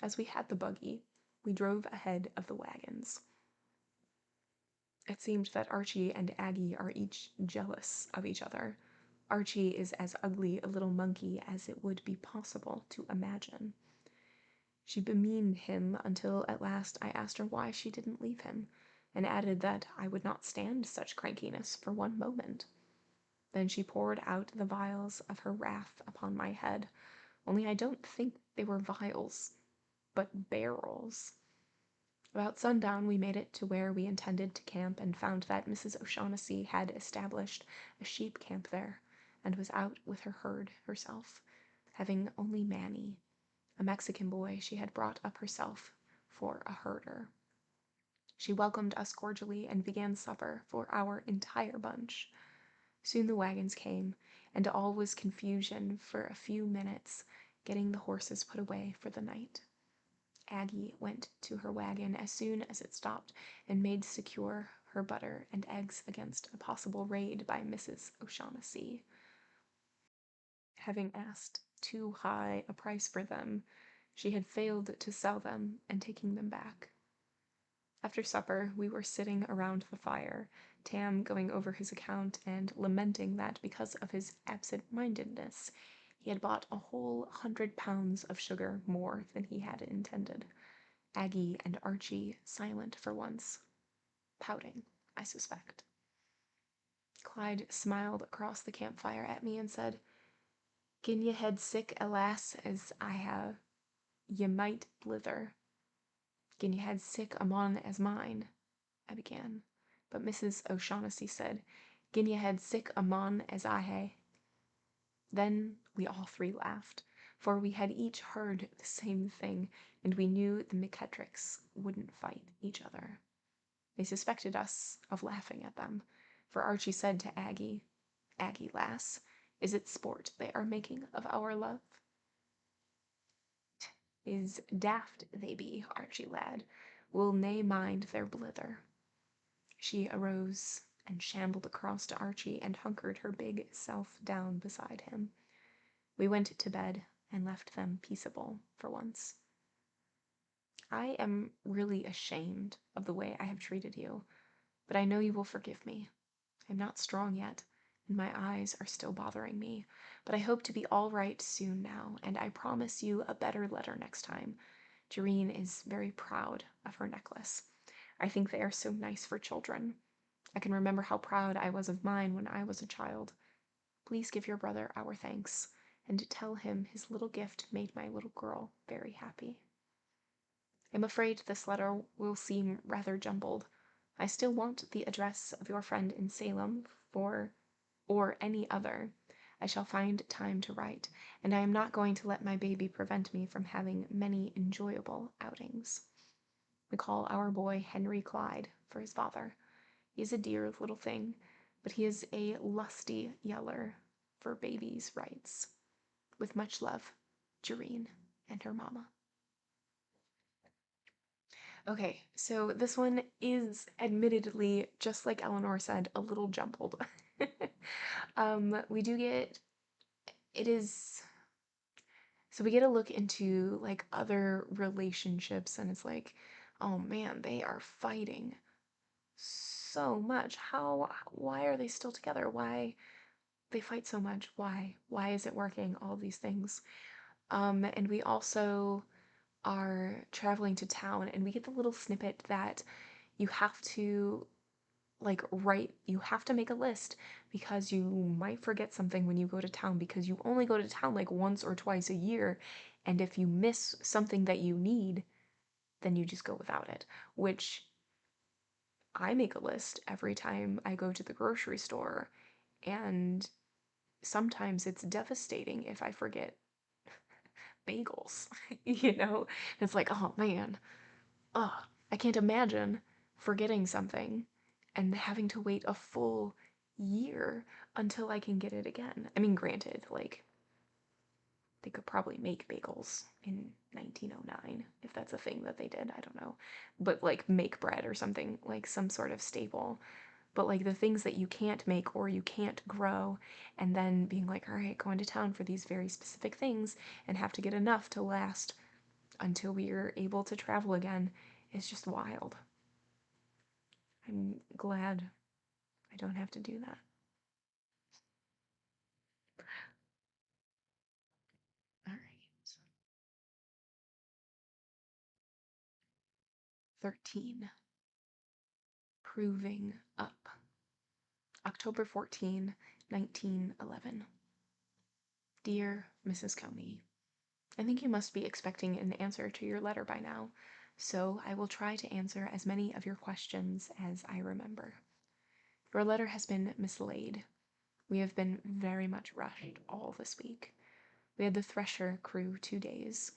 As we had the buggy, we drove ahead of the wagons. It seemed that Archie and Aggie are each jealous of each other. Archie is as ugly a little monkey as it would be possible to imagine. She bemeaned him until at last I asked her why she didn't leave him, and added that I would not stand such crankiness for one moment. Then she poured out the vials of her wrath upon my head, only I don't think they were vials, but barrels. About sundown we made it to where we intended to camp, and found that Mrs. O'Shaughnessy had established a sheep camp there, and was out with her herd herself, having only Manny, a Mexican boy she had brought up herself, for a herder. She welcomed us cordially and began supper for our entire bunch. Soon the wagons came, and all was confusion for a few minutes, getting the horses put away for the night. Aggie went to her wagon as soon as it stopped and made secure her butter and eggs against a possible raid by Mrs. O'Shaughnessy. Having asked too high a price for them, she had failed to sell them and taking them back. After supper, we were sitting around the fire, Tam going over his account and lamenting that because of his absent-mindedness, he had bought a whole 100 pounds of sugar more than he had intended. Aggie and Archie silent for once, pouting, I suspect. Clyde smiled across the campfire at me and said, "Gin ye head sick a lass as I have, ye might blither." "Gin ye had sick a mon as mine," I began, but Mrs. O'Shaughnessy said, "Gin ye had sick a mon as I hae." Then we all three laughed, for we had each heard the same thing, and we knew the McKettricks wouldn't fight each other. They suspected us of laughing at them, for Archie said to Aggie, "Aggie, lass, is it sport they are making of our love?" "Is daft they be, Archie lad, we'll nae mind their blither." She arose and shambled across to Archie and hunkered her big self down beside him. We went to bed and left them peaceable for once. I am really ashamed of the way I have treated you, but I know you will forgive me. I'm not strong yet, and my eyes are still bothering me, but I hope to be all right soon now, and I promise you a better letter next time. Jareen is very proud of her necklace. I think they are so nice for children. I can remember how proud I was of mine when I was a child. Please give your brother our thanks, and tell him his little gift made my little girl very happy. I'm afraid this letter will seem rather jumbled. I still want the address of your friend in Salem or any other. I shall find time to write, and I am not going to let my baby prevent me from having many enjoyable outings. We call our boy Henry Clyde for his father. He is a dear little thing, but he is a lusty yeller for babies' rights. With much love, Jareen and her mama. Okay, so this one is admittedly, just like Elinore said, a little jumbled. We do get, it is, so we get a look into like other relationships, and it's like, oh man, they are fighting so much. Why are they still together? Why they fight so much? Why is it working? All these things. And we also are traveling to town, and we get the little snippet that you have to you have to make a list because you might forget something when you go to town, because you only go to town like once or twice a year, and if you miss something that you need, then you just go without it, which I make a list every time I go to the grocery store, and sometimes it's devastating if I forget bagels, you know? It's like, oh man, oh, I can't imagine forgetting something and having to wait a full year until I can get it again. I mean, granted, like, they could probably make bagels in 1909, if that's a thing that they did, I don't know. But, like, make bread or something, like some sort of staple. But, like, the things that you can't make or you can't grow, and then being like, all right, going to town for these very specific things and have to get enough to last until we are able to travel again is just wild. I'm glad I don't have to do that. All right. 13. Proving Up. October 14, 1911. Dear Mrs. Coney, I think you must be expecting an answer to your letter by now, so I will try to answer as many of your questions as I remember. Your letter has been mislaid. We have been very much rushed all this week. We had the thresher crew 2 days.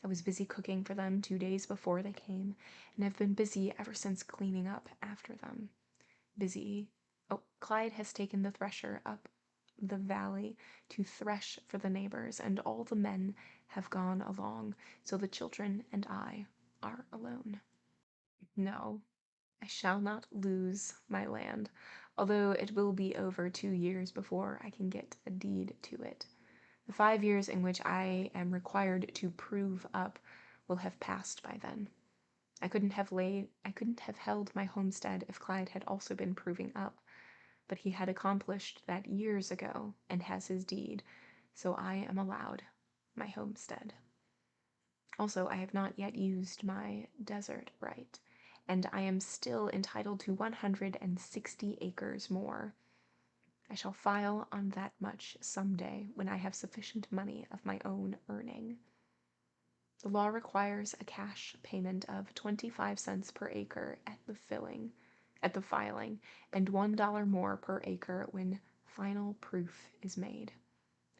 I was busy cooking for them 2 days before they came, and have been busy ever since cleaning up after them. Busy. Oh, Clyde has taken the thresher up the valley to thresh for the neighbors, and all the men have gone along, so the children and I are alone. No, I shall not lose my land, although it will be over 2 years before I can get a deed to it. The 5 years in which I am required to prove up will have passed by then. I couldn't have held my homestead if Clyde had also been proving up, but he had accomplished that years ago and has his deed, so I am allowed my homestead. Also, I have not yet used my desert right, and I am still entitled to 160 acres more. I shall file on that much some day when I have sufficient money of my own earning. The law requires a cash payment of 25 cents per acre at the filing, and $1 more per acre when final proof is made.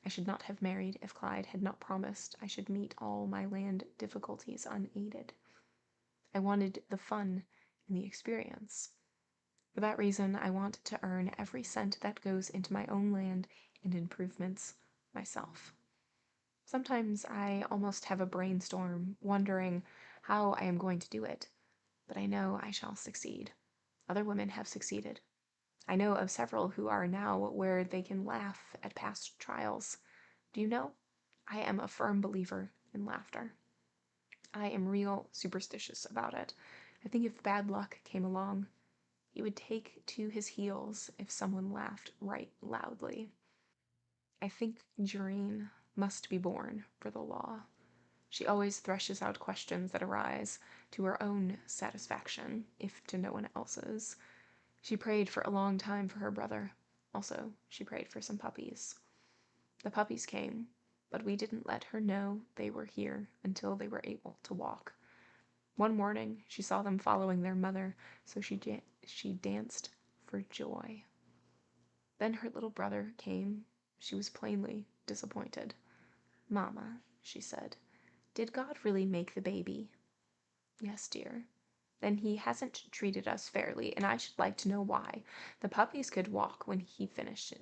I should not have married if Clyde had not promised I should meet all my land difficulties unaided. I wanted the fun and the experience. For that reason, I want to earn every cent that goes into my own land and improvements myself. Sometimes I almost have a brainstorm, wondering how I am going to do it, but I know I shall succeed. Other women have succeeded. I know of several who are now where they can laugh at past trials. Do you know? I am a firm believer in laughter. I am real superstitious about it. I think if bad luck came along, he would take to his heels if someone laughed right loudly. I think Jareen must be born for the law. She always threshes out questions that arise to her own satisfaction, if to no one else's. She prayed for a long time for her brother. Also, she prayed for some puppies. The puppies came, but we didn't let her know they were here until they were able to walk. One morning, she saw them following their mother, so she danced for joy. Then her little brother came. She was plainly disappointed. "Mama," she said, "did God really make the baby?" "Yes, dear." "Then he hasn't treated us fairly, and I should like to know why. The puppies could walk when he finished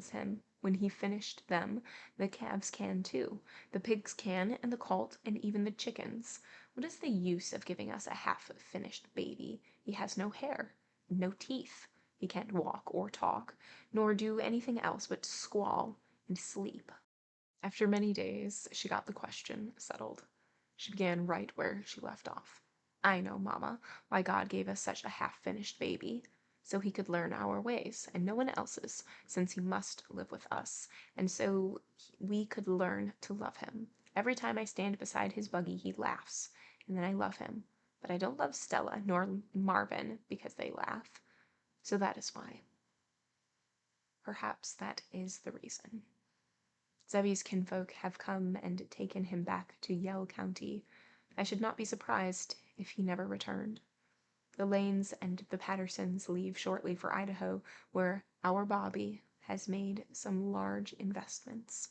them. The calves can too. The pigs can, and the colt, and even the chickens. What is the use of giving us a half-finished baby? He has no hair, no teeth. He can't walk or talk, nor do anything else but squall and sleep." After many days, she got the question settled. She began right where she left off. "I know, Mama, why God gave us such a half-finished baby. So he could learn our ways, and no one else's, since he must live with us, and so we could learn to love him. Every time I stand beside his buggy, he laughs, and then I love him. But I don't love Stella nor Marvin because they laugh. So that is why. Perhaps that is the reason. Zebbie's kinfolk have come and taken him back to Yell County. I should not be surprised if he never returned. The Lanes and the Pattersons leave shortly for Idaho, where our Bobby has made some large investments.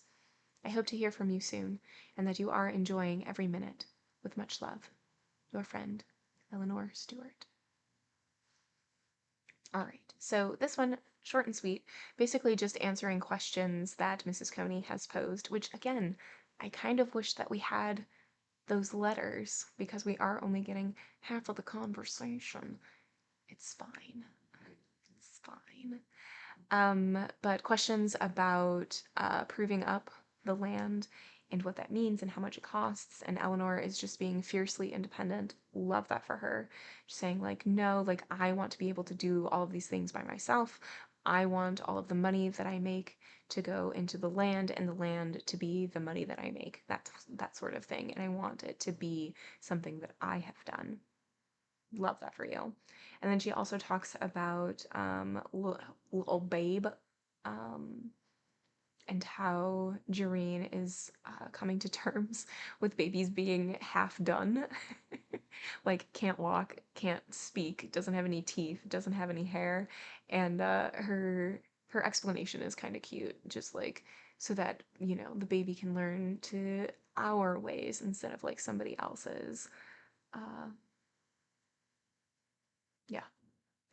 I hope to hear from you soon, and that you are enjoying every minute. With much love, your friend, Elinore Stewart. All right, so this one, short and sweet, basically just answering questions that Mrs. Coney has posed, which again, I kind of wish that we had those letters because we are only getting half of the conversation. It's fine. It's fine. But questions about proving up the land and what that means and how much it costs. And Eleanor is just being fiercely independent. Love that for her. Just saying, like, no, like, I want to be able to do all of these things by myself. I want all of the money that I make to go into the land and the land to be the money that I make. That sort of thing. And I want it to be something that I have done. Love that for you. And then she also talks about little Babe, and how Jareen is coming to terms with babies being half done. Like, can't walk, can't speak, doesn't have any teeth, doesn't have any hair. And her explanation is kind of cute, just like so that, the baby can learn to our ways instead of like somebody else's. Yeah.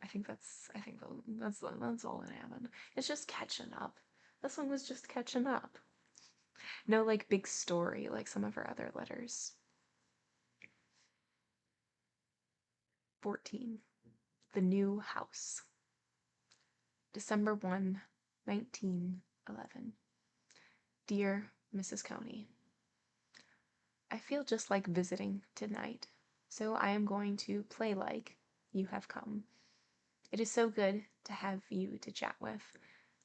I think that's all it happened. It's just catching up. This one was just catching up. No like big story like some of her other letters. 14. The New House. December 1, 1911. Dear Mrs. Coney, I feel just like visiting tonight, so I am going to play like you have come. It is so good to have you to chat with.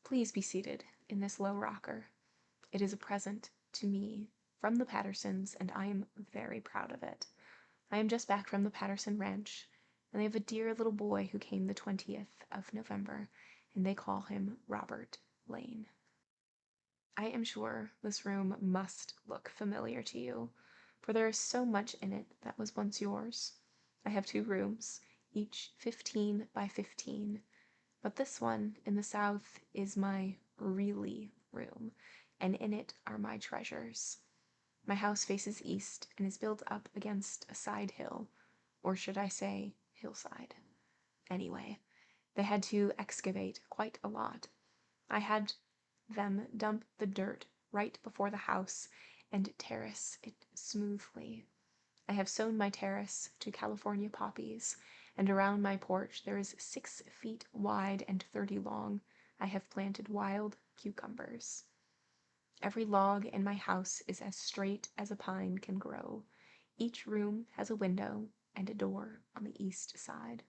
Please be seated in this low rocker. It is a present to me from the Pattersons, and I am very proud of it. I am just back from the Patterson Ranch, and they have a dear little boy who came the 20th of November, and they call him Robert Lane. I am sure this room must look familiar to you, for there is so much in it that was once yours. I have 2 rooms, each 15 by 15, but this one in the south is my really room, and in it are my treasures. My house faces east and is built up against a side hill, or should I say hillside. Anyway, they had to excavate quite a lot. I had them dump the dirt right before the house and terrace it smoothly. I have sown my terrace to California poppies, and around my porch there is 6 feet wide and 30 long. I have planted wild cucumbers. Every log in my house is as straight as a pine can grow. Each room has a window and a door on the east side,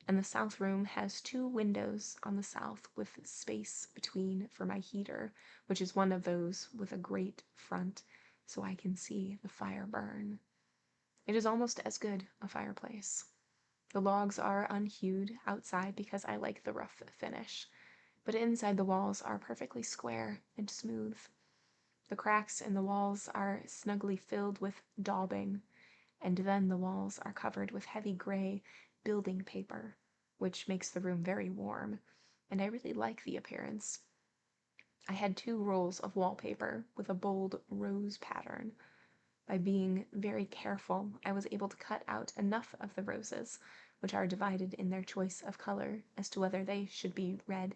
and the south room has 2 windows on the south with space between for my heater, which is one of those with a grate front, so I can see the fire burn. It is almost as good a fireplace. The logs are unhewed outside because I like the rough finish, but inside the walls are perfectly square and smooth. The cracks in the walls are snugly filled with daubing, and then the walls are covered with heavy gray building paper, which makes the room very warm, and I really like the appearance. I had 2 rolls of wallpaper with a bold rose pattern. By being very careful, I was able to cut out enough of the roses, which are divided in their choice of color as to whether they should be red,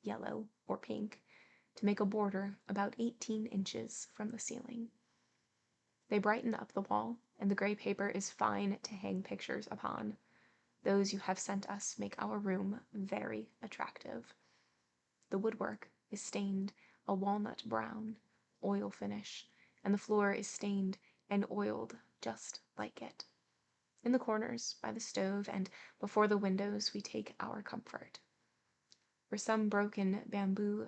yellow, or pink, to make a border about 18 inches from the ceiling. They brighten up the wall, and the gray paper is fine to hang pictures upon. Those you have sent us make our room very attractive. The woodwork is stained a walnut brown, oil finish, and the floor is stained and oiled just like it. In the corners, by the stove, and before the windows, we take our comfort. For some broken bamboo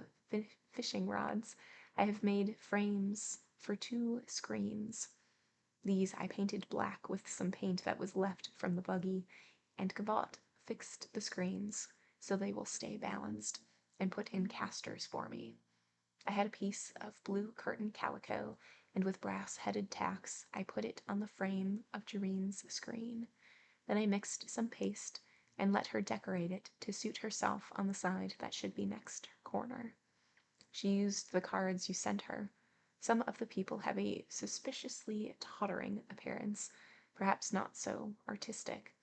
fishing rods, I have made frames for 2 screens. These I painted black with some paint that was left from the buggy, and Gavotte fixed the screens so they will stay balanced, and put in casters for me. I had a piece of blue curtain calico, and with brass-headed tacks I put it on the frame of Jerene's screen. Then I mixed some paste and let her decorate it to suit herself on the side that should be next her corner. She used the cards you sent her. Some of the people have a suspiciously tottering appearance, perhaps not so artistic,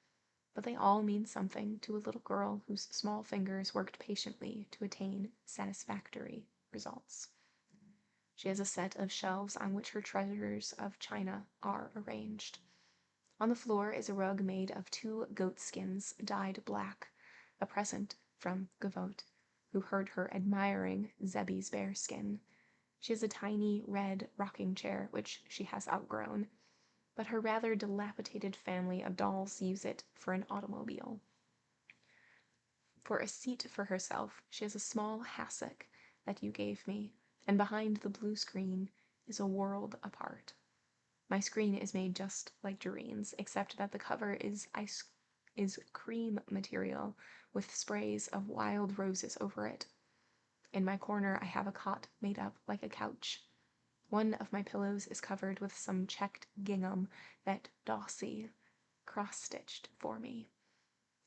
but they all mean something to a little girl whose small fingers worked patiently to attain satisfactory results. She has a set of shelves on which her treasures of china are arranged. On the floor is a rug made of 2 goat skins dyed black, a present from Gavotte, who heard her admiring Zebbie's bearskin. She has a tiny red rocking chair, which she has outgrown, but her rather dilapidated family of dolls use it for an automobile. For a seat for herself, she has a small hassock that you gave me, and behind the blue screen is a world apart. My screen is made just like Jerene's, except that the cover is cream material with sprays of wild roses over it. In my corner, I have a cot made up like a couch. One of my pillows is covered with some checked gingham that Dossie cross-stitched for me.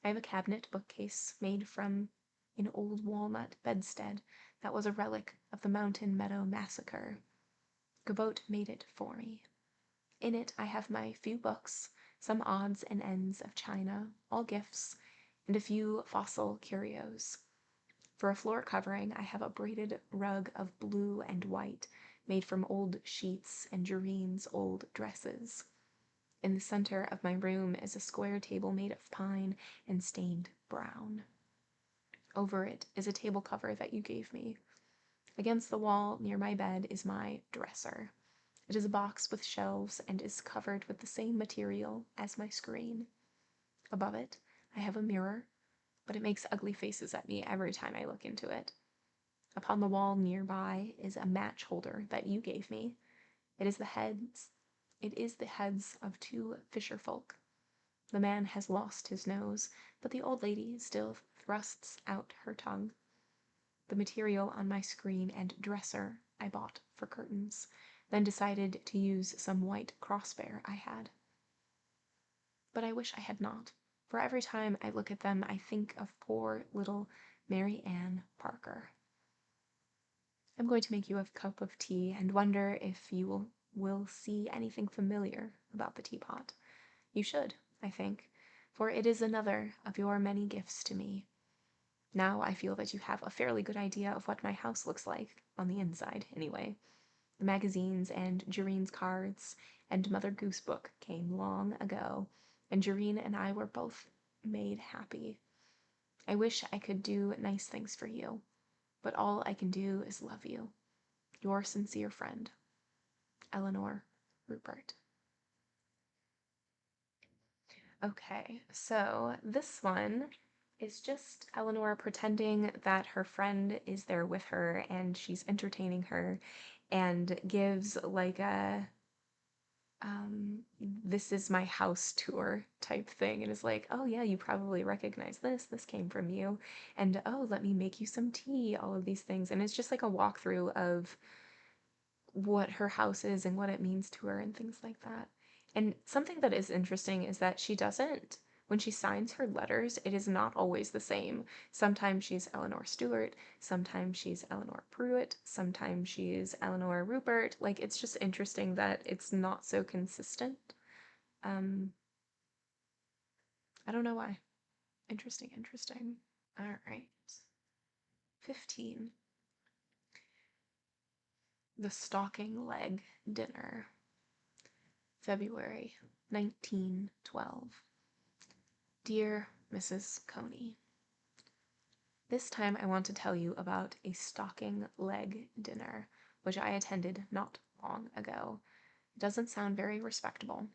I have a cabinet bookcase made from an old walnut bedstead that was a relic of the Mountain Meadow Massacre. Gavotte made it for me. In it I have my few books, some odds and ends of china, all gifts, and a few fossil curios. For a floor covering, I have a braided rug of blue and white, made from old sheets and Jerene's old dresses. In the center of my room is a square table made of pine and stained brown. Over it is a table cover that you gave me. Against the wall near my bed is my dresser. It is a box with shelves and is covered with the same material as my screen. Above it, I have a mirror, but it makes ugly faces at me every time I look into it. Upon the wall nearby is a match holder that you gave me, It is the heads. It is the heads of two fisher folk. The man has lost his nose, but the old lady still thrusts out her tongue. The material on my screen and dresser I bought for curtains, then decided to use some white crossbear I had. But I wish I had not, for every time I look at them I think of poor little Mary Ann Parker. I'm going to make you a cup of tea and wonder if you will see anything familiar about the teapot. You should, I think, for it is another of your many gifts to me. Now I feel that you have a fairly good idea of what my house looks like, on the inside, anyway. The magazines and Jereen's cards and Mother Goose book came long ago, and Jereen and I were both made happy. I wish I could do nice things for you, but all I can do is love you. Your sincere friend, Elinore Pruitt. Okay, so this one is just Elinore pretending that her friend is there with her and she's entertaining her and gives like a this is my house tour type thing and is like, oh yeah, you probably recognize this came from you, and oh, let me make you some tea, all of these things. And it's just like a walkthrough of what her house is and what it means to her and things like that. And something that is interesting is that she doesn't, when she signs her letters, it is not always the same. Sometimes she's Elinore Stewart, sometimes she's Elinore Pruitt, sometimes she's Elinore Rupert. Like, it's just interesting that it's not so consistent. Um, I don't know why. Interesting, interesting. All right. 15. The Stalking Leg Dinner. February 1912. Dear Mrs. Coney, this time I want to tell you about a stocking leg dinner, which I attended not long ago. It doesn't sound very respectable,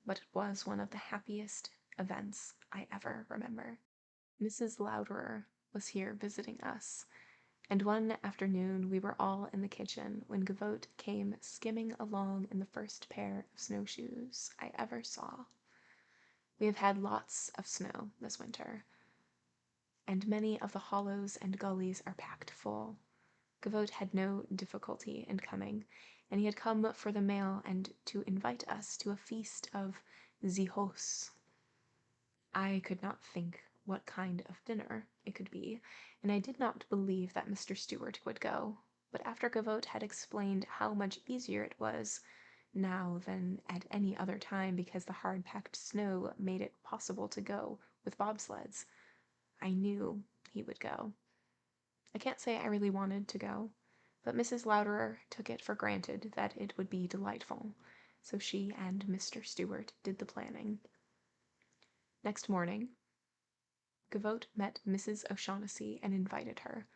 but it was one of the happiest events I ever remember. Mrs. Louderer was here visiting us, and one afternoon we were all in the kitchen when Gavotte came skimming along in the first pair of snowshoes I ever saw. We have had lots of snow this winter, and many of the hollows and gullies are packed full. Gavotte had no difficulty in coming, and he had come for the mail and to invite us to a feast of the Horse. I could not think what kind of dinner it could be, and I did not believe that Mr. Stewart would go, but after Gavotte had explained how much easier it was now than at any other time because the hard-packed snow made it possible to go with bobsleds, I knew he would go. I can't say I really wanted to go, but Mrs. Louderer took it for granted that it would be delightful, so she and Mr. Stewart did the planning. Next morning, Gavotte met Mrs. O'Shaughnessy and invited her.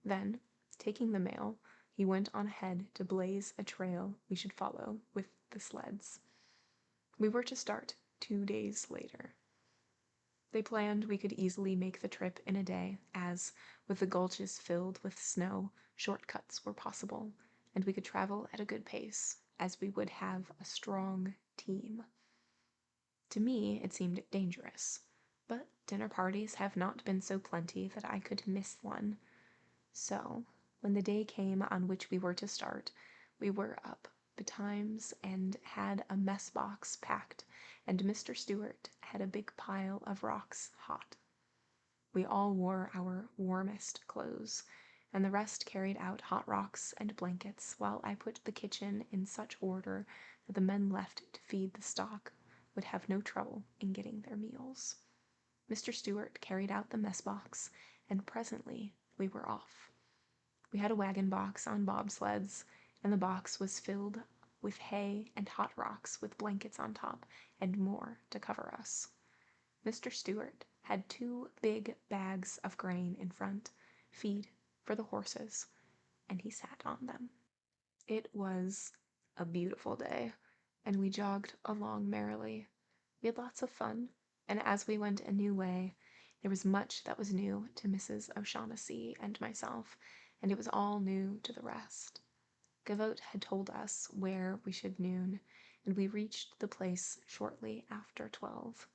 Then, taking the mail, he went on ahead to blaze a trail we should follow with the sleds. We were to start 2 days later. They planned we could easily make the trip in a day, as, with the gulches filled with snow, shortcuts were possible, and we could travel at a good pace, as we would have a strong team. To me, it seemed dangerous, but dinner parties have not been so plenty that I could miss one. So, when the day came on which we were to start, we were up betimes and had a mess box packed, and Mr. Stewart had a big pile of rocks hot. We all wore our warmest clothes, and the rest carried out hot rocks and blankets while I put the kitchen in such order that the men left to feed the stock would have no trouble in getting their meals. Mr. Stewart carried out the mess box, and presently we were off. We had a wagon box on bobsleds, and the box was filled with hay and hot rocks with blankets on top and more to cover us. Mr. Stewart had 2 big bags of grain in front, feed for the horses, and he sat on them. It was a beautiful day, and we jogged along merrily. We had lots of fun, and as we went a new way, there was much that was new to Mrs. O'Shaughnessy and myself, and it was all new to the rest. Gavotte had told us where we should noon, and we reached the place shortly after 12.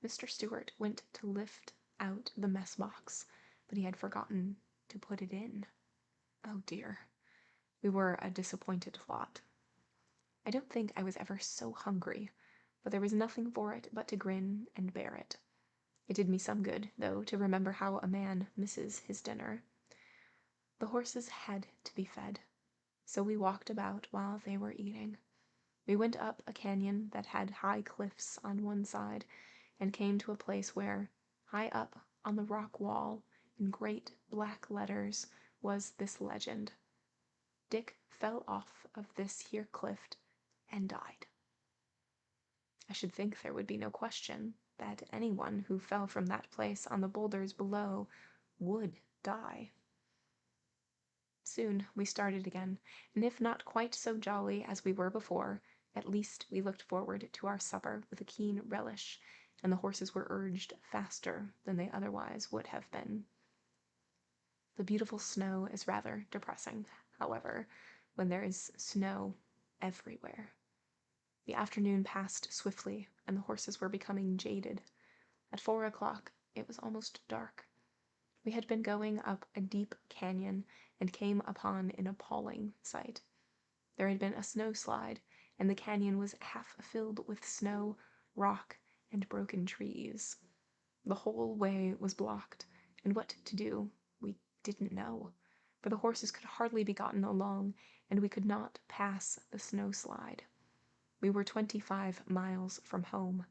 Mr. Stewart went to lift out the mess box, but he had forgotten to put it in. Oh dear. We were a disappointed lot. I don't think I was ever so hungry, but there was nothing for it but to grin and bear it. It did me some good, though, to remember how a man misses his dinner. The horses had to be fed, so we walked about while they were eating. We went up a canyon that had high cliffs on one side and came to a place where, high up on the rock wall, in great black letters, was this legend: Dick fell off of this here cliff and died. I should think there would be no question that anyone who fell from that place on the boulders below would die. Soon we started again, and if not quite so jolly as we were before, at least we looked forward to our supper with a keen relish, and the horses were urged faster than they otherwise would have been. The beautiful snow is rather depressing, however, when there is snow everywhere. The afternoon passed swiftly, and the horses were becoming jaded. At 4 o'clock, it was almost dark. We had been going up a deep canyon and came upon an appalling sight. There had been a snowslide, and the canyon was half filled with snow, rock, and broken trees. The whole way was blocked, and what to do we didn't know, for the horses could hardly be gotten along, and we could not pass the snowslide. We were 25 miles from home.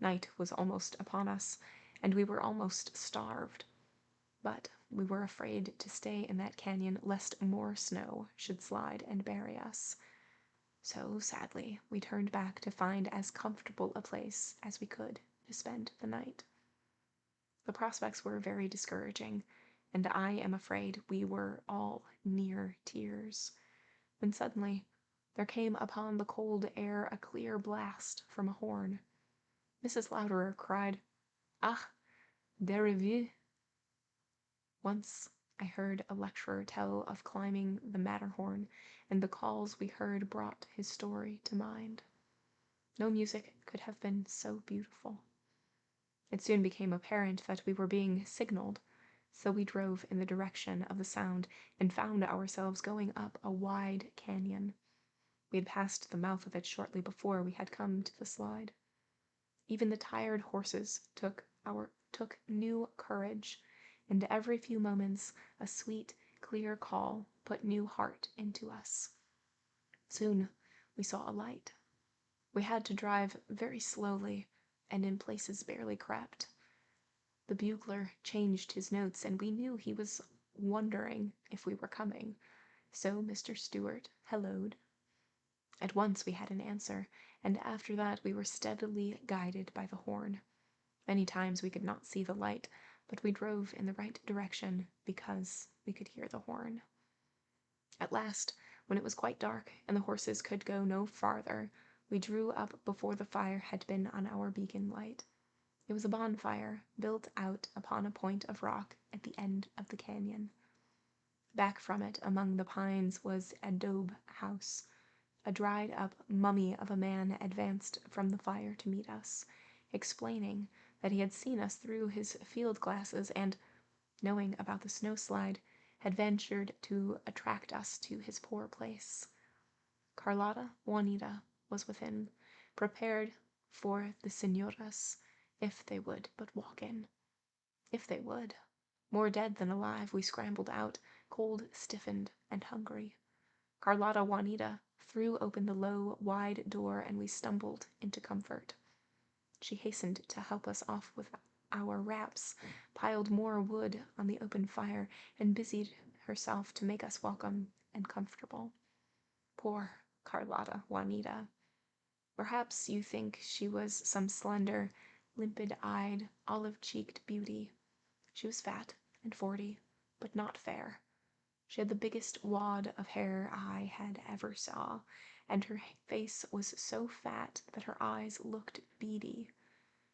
Night was almost upon us, and we were almost starved. But we were afraid to stay in that canyon lest more snow should slide and bury us. So, sadly, we turned back to find as comfortable a place as we could to spend the night. The prospects were very discouraging, and I am afraid we were all near tears, when suddenly there came upon the cold air a clear blast from a horn. Mrs. Louderer cried, "Ah, there revue!" Once I heard a lecturer tell of climbing the Matterhorn, and the calls we heard brought his story to mind. No music could have been so beautiful. It soon became apparent that we were being signaled, so we drove in the direction of the sound and found ourselves going up a wide canyon. We had passed the mouth of it shortly before we had come to the slide. Even the tired horses took new courage, and every few moments a sweet, clear call put new heart into us. Soon we saw a light. We had to drive very slowly, and in places barely crept. The bugler changed his notes, and we knew he was wondering if we were coming, so Mr. Stewart helloed. At once we had an answer, and after that we were steadily guided by the horn. Many times we could not see the light, but we drove in the right direction because we could hear the horn. At last, when it was quite dark and the horses could go no farther, we drew up before the fire had been on our beacon light. It was a bonfire built out upon a point of rock at the end of the canyon. Back from it, among the pines, was a daub house. A dried-up mummy of a man advanced from the fire to meet us, explaining that he had seen us through his field glasses and, knowing about the snowslide, had ventured to attract us to his poor place. Carlotta Juanita was within, prepared for the señoras, if they would but walk in. If they would. More dead than alive, we scrambled out, cold, stiffened, and hungry. Carlotta Juanita threw open the low, wide door, and we stumbled into comfort. She hastened to help us off with our wraps, piled more wood on the open fire, and busied herself to make us welcome and comfortable. Poor Carlotta Juanita. Perhaps you think she was some slender, limpid-eyed, olive-cheeked beauty. She was fat and 40, but not fair. She had the biggest wad of hair I had ever saw, and her face was so fat that her eyes looked beady.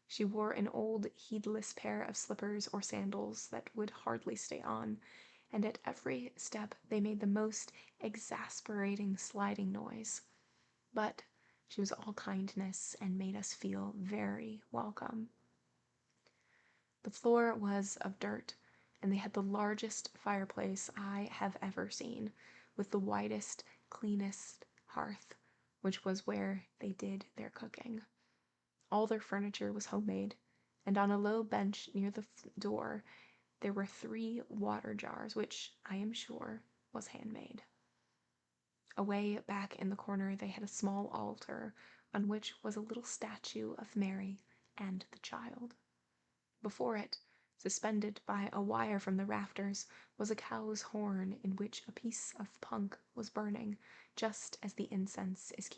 She wore an old, heedless pair of slippers or sandals that would hardly stay on, and at every step they made the most exasperating sliding noise. But she was all kindness and made us feel very welcome. The floor was of dirt, and they had the largest fireplace I have ever seen, with the widest, cleanest hearth, which was where they did their cooking. All their furniture was homemade, and on a low bench near the door there were 3 water jars, which, I am sure, was handmade. Away back in the corner they had a small altar on which was a little statue of Mary and the child. Before it, suspended by a wire from the rafters, was a cow's horn in which a piece of punk was burning, just as the incense is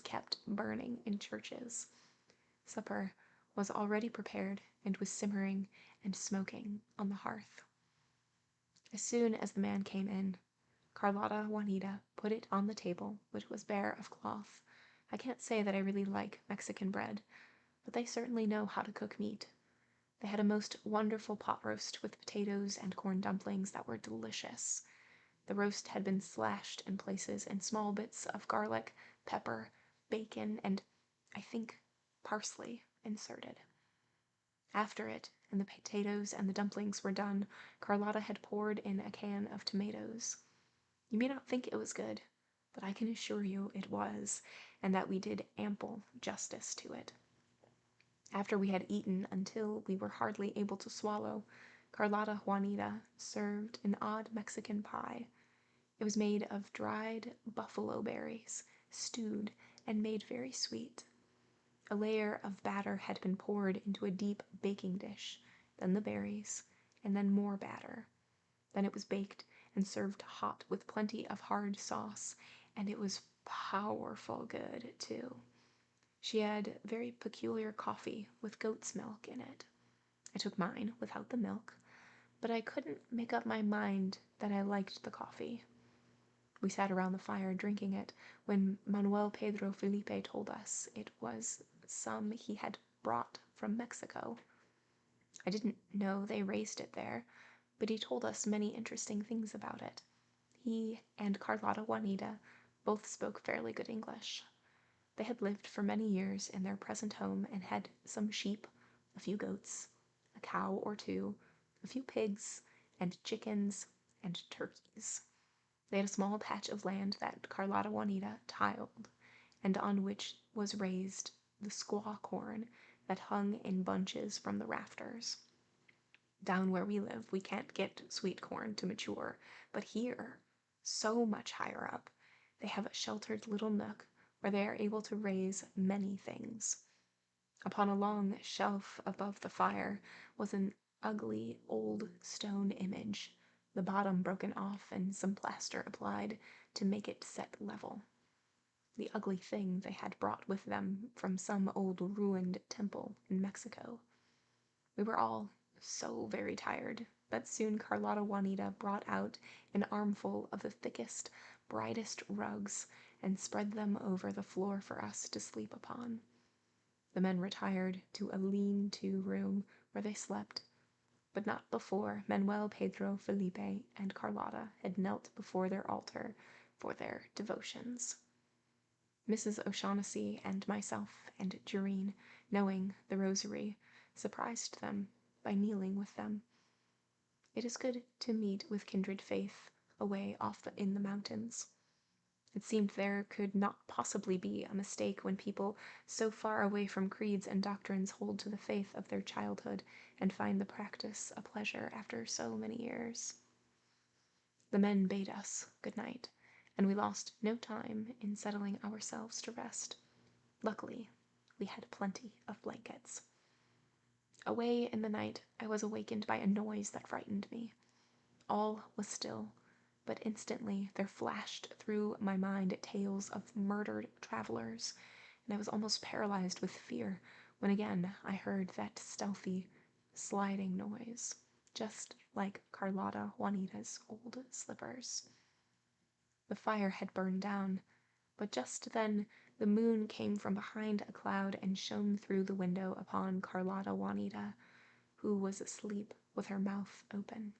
kept burning in churches. Supper was already prepared and was simmering and smoking on the hearth. As soon as the man came in, Carlotta Juanita put it on the table, which was bare of cloth. I can't say that I really like Mexican bread, but they certainly know how to cook meat. They had a most wonderful pot roast with potatoes and corn dumplings that were delicious. The roast had been slashed in places and small bits of garlic, pepper, bacon, and, I think, parsley inserted. After it, and the potatoes and the dumplings were done, Carlotta had poured in a can of tomatoes. You may not think it was good, but I can assure you it was, and that we did ample justice to it. After we had eaten until we were hardly able to swallow, Carlotta Juanita served an odd Mexican pie. It was made of dried buffalo berries, stewed and made very sweet. A layer of batter had been poured into a deep baking dish, then the berries, and then more batter. Then it was baked and served hot with plenty of hard sauce, and it was powerful good, too. She had very peculiar coffee with goat's milk in it. I took mine without the milk, but I couldn't make up my mind that I liked the coffee. We sat around the fire drinking it when Manuel Pedro Felipe told us it was some he had brought from Mexico. I didn't know they raised it there, but he told us many interesting things about it. He and Carlotta Juanita both spoke fairly good English. They had lived for many years in their present home and had some sheep, a few goats, a cow or 2, a few pigs, and chickens and turkeys. They had a small patch of land that Carlotta Juanita tiled, and on which was raised the squaw corn that hung in bunches from the rafters. Down where we live, we can't get sweet corn to mature, but here, so much higher up, they have a sheltered little nook where they are able to raise many things. Upon a long shelf above the fire was an ugly old stone image, the bottom broken off and some plaster applied to make it set level. The ugly thing they had brought with them from some old ruined temple in Mexico. We were all so very tired that soon Carlotta Juanita brought out an armful of the thickest, brightest rugs and spread them over the floor for us to sleep upon. The men retired to a lean-to room where they slept, but not before Manuel Pedro Felipe and Carlotta had knelt before their altar for their devotions. Mrs. O'Shaughnessy and myself and Jereen, knowing the rosary, surprised them by kneeling with them. It is good to meet with kindred faith away off in the mountains. It seemed there could not possibly be a mistake when people so far away from creeds and doctrines hold to the faith of their childhood and find the practice a pleasure after so many years. The men bade us good night, and we lost no time in settling ourselves to rest. Luckily, we had plenty of blankets. Away in the night, I was awakened by a noise that frightened me. All was still, but instantly there flashed through my mind tales of murdered travelers, and I was almost paralyzed with fear when again I heard that stealthy, sliding noise, just like Carlotta Juanita's old slippers. The fire had burned down, but just then the moon came from behind a cloud and shone through the window upon Carlotta Juanita, who was asleep with her mouth open.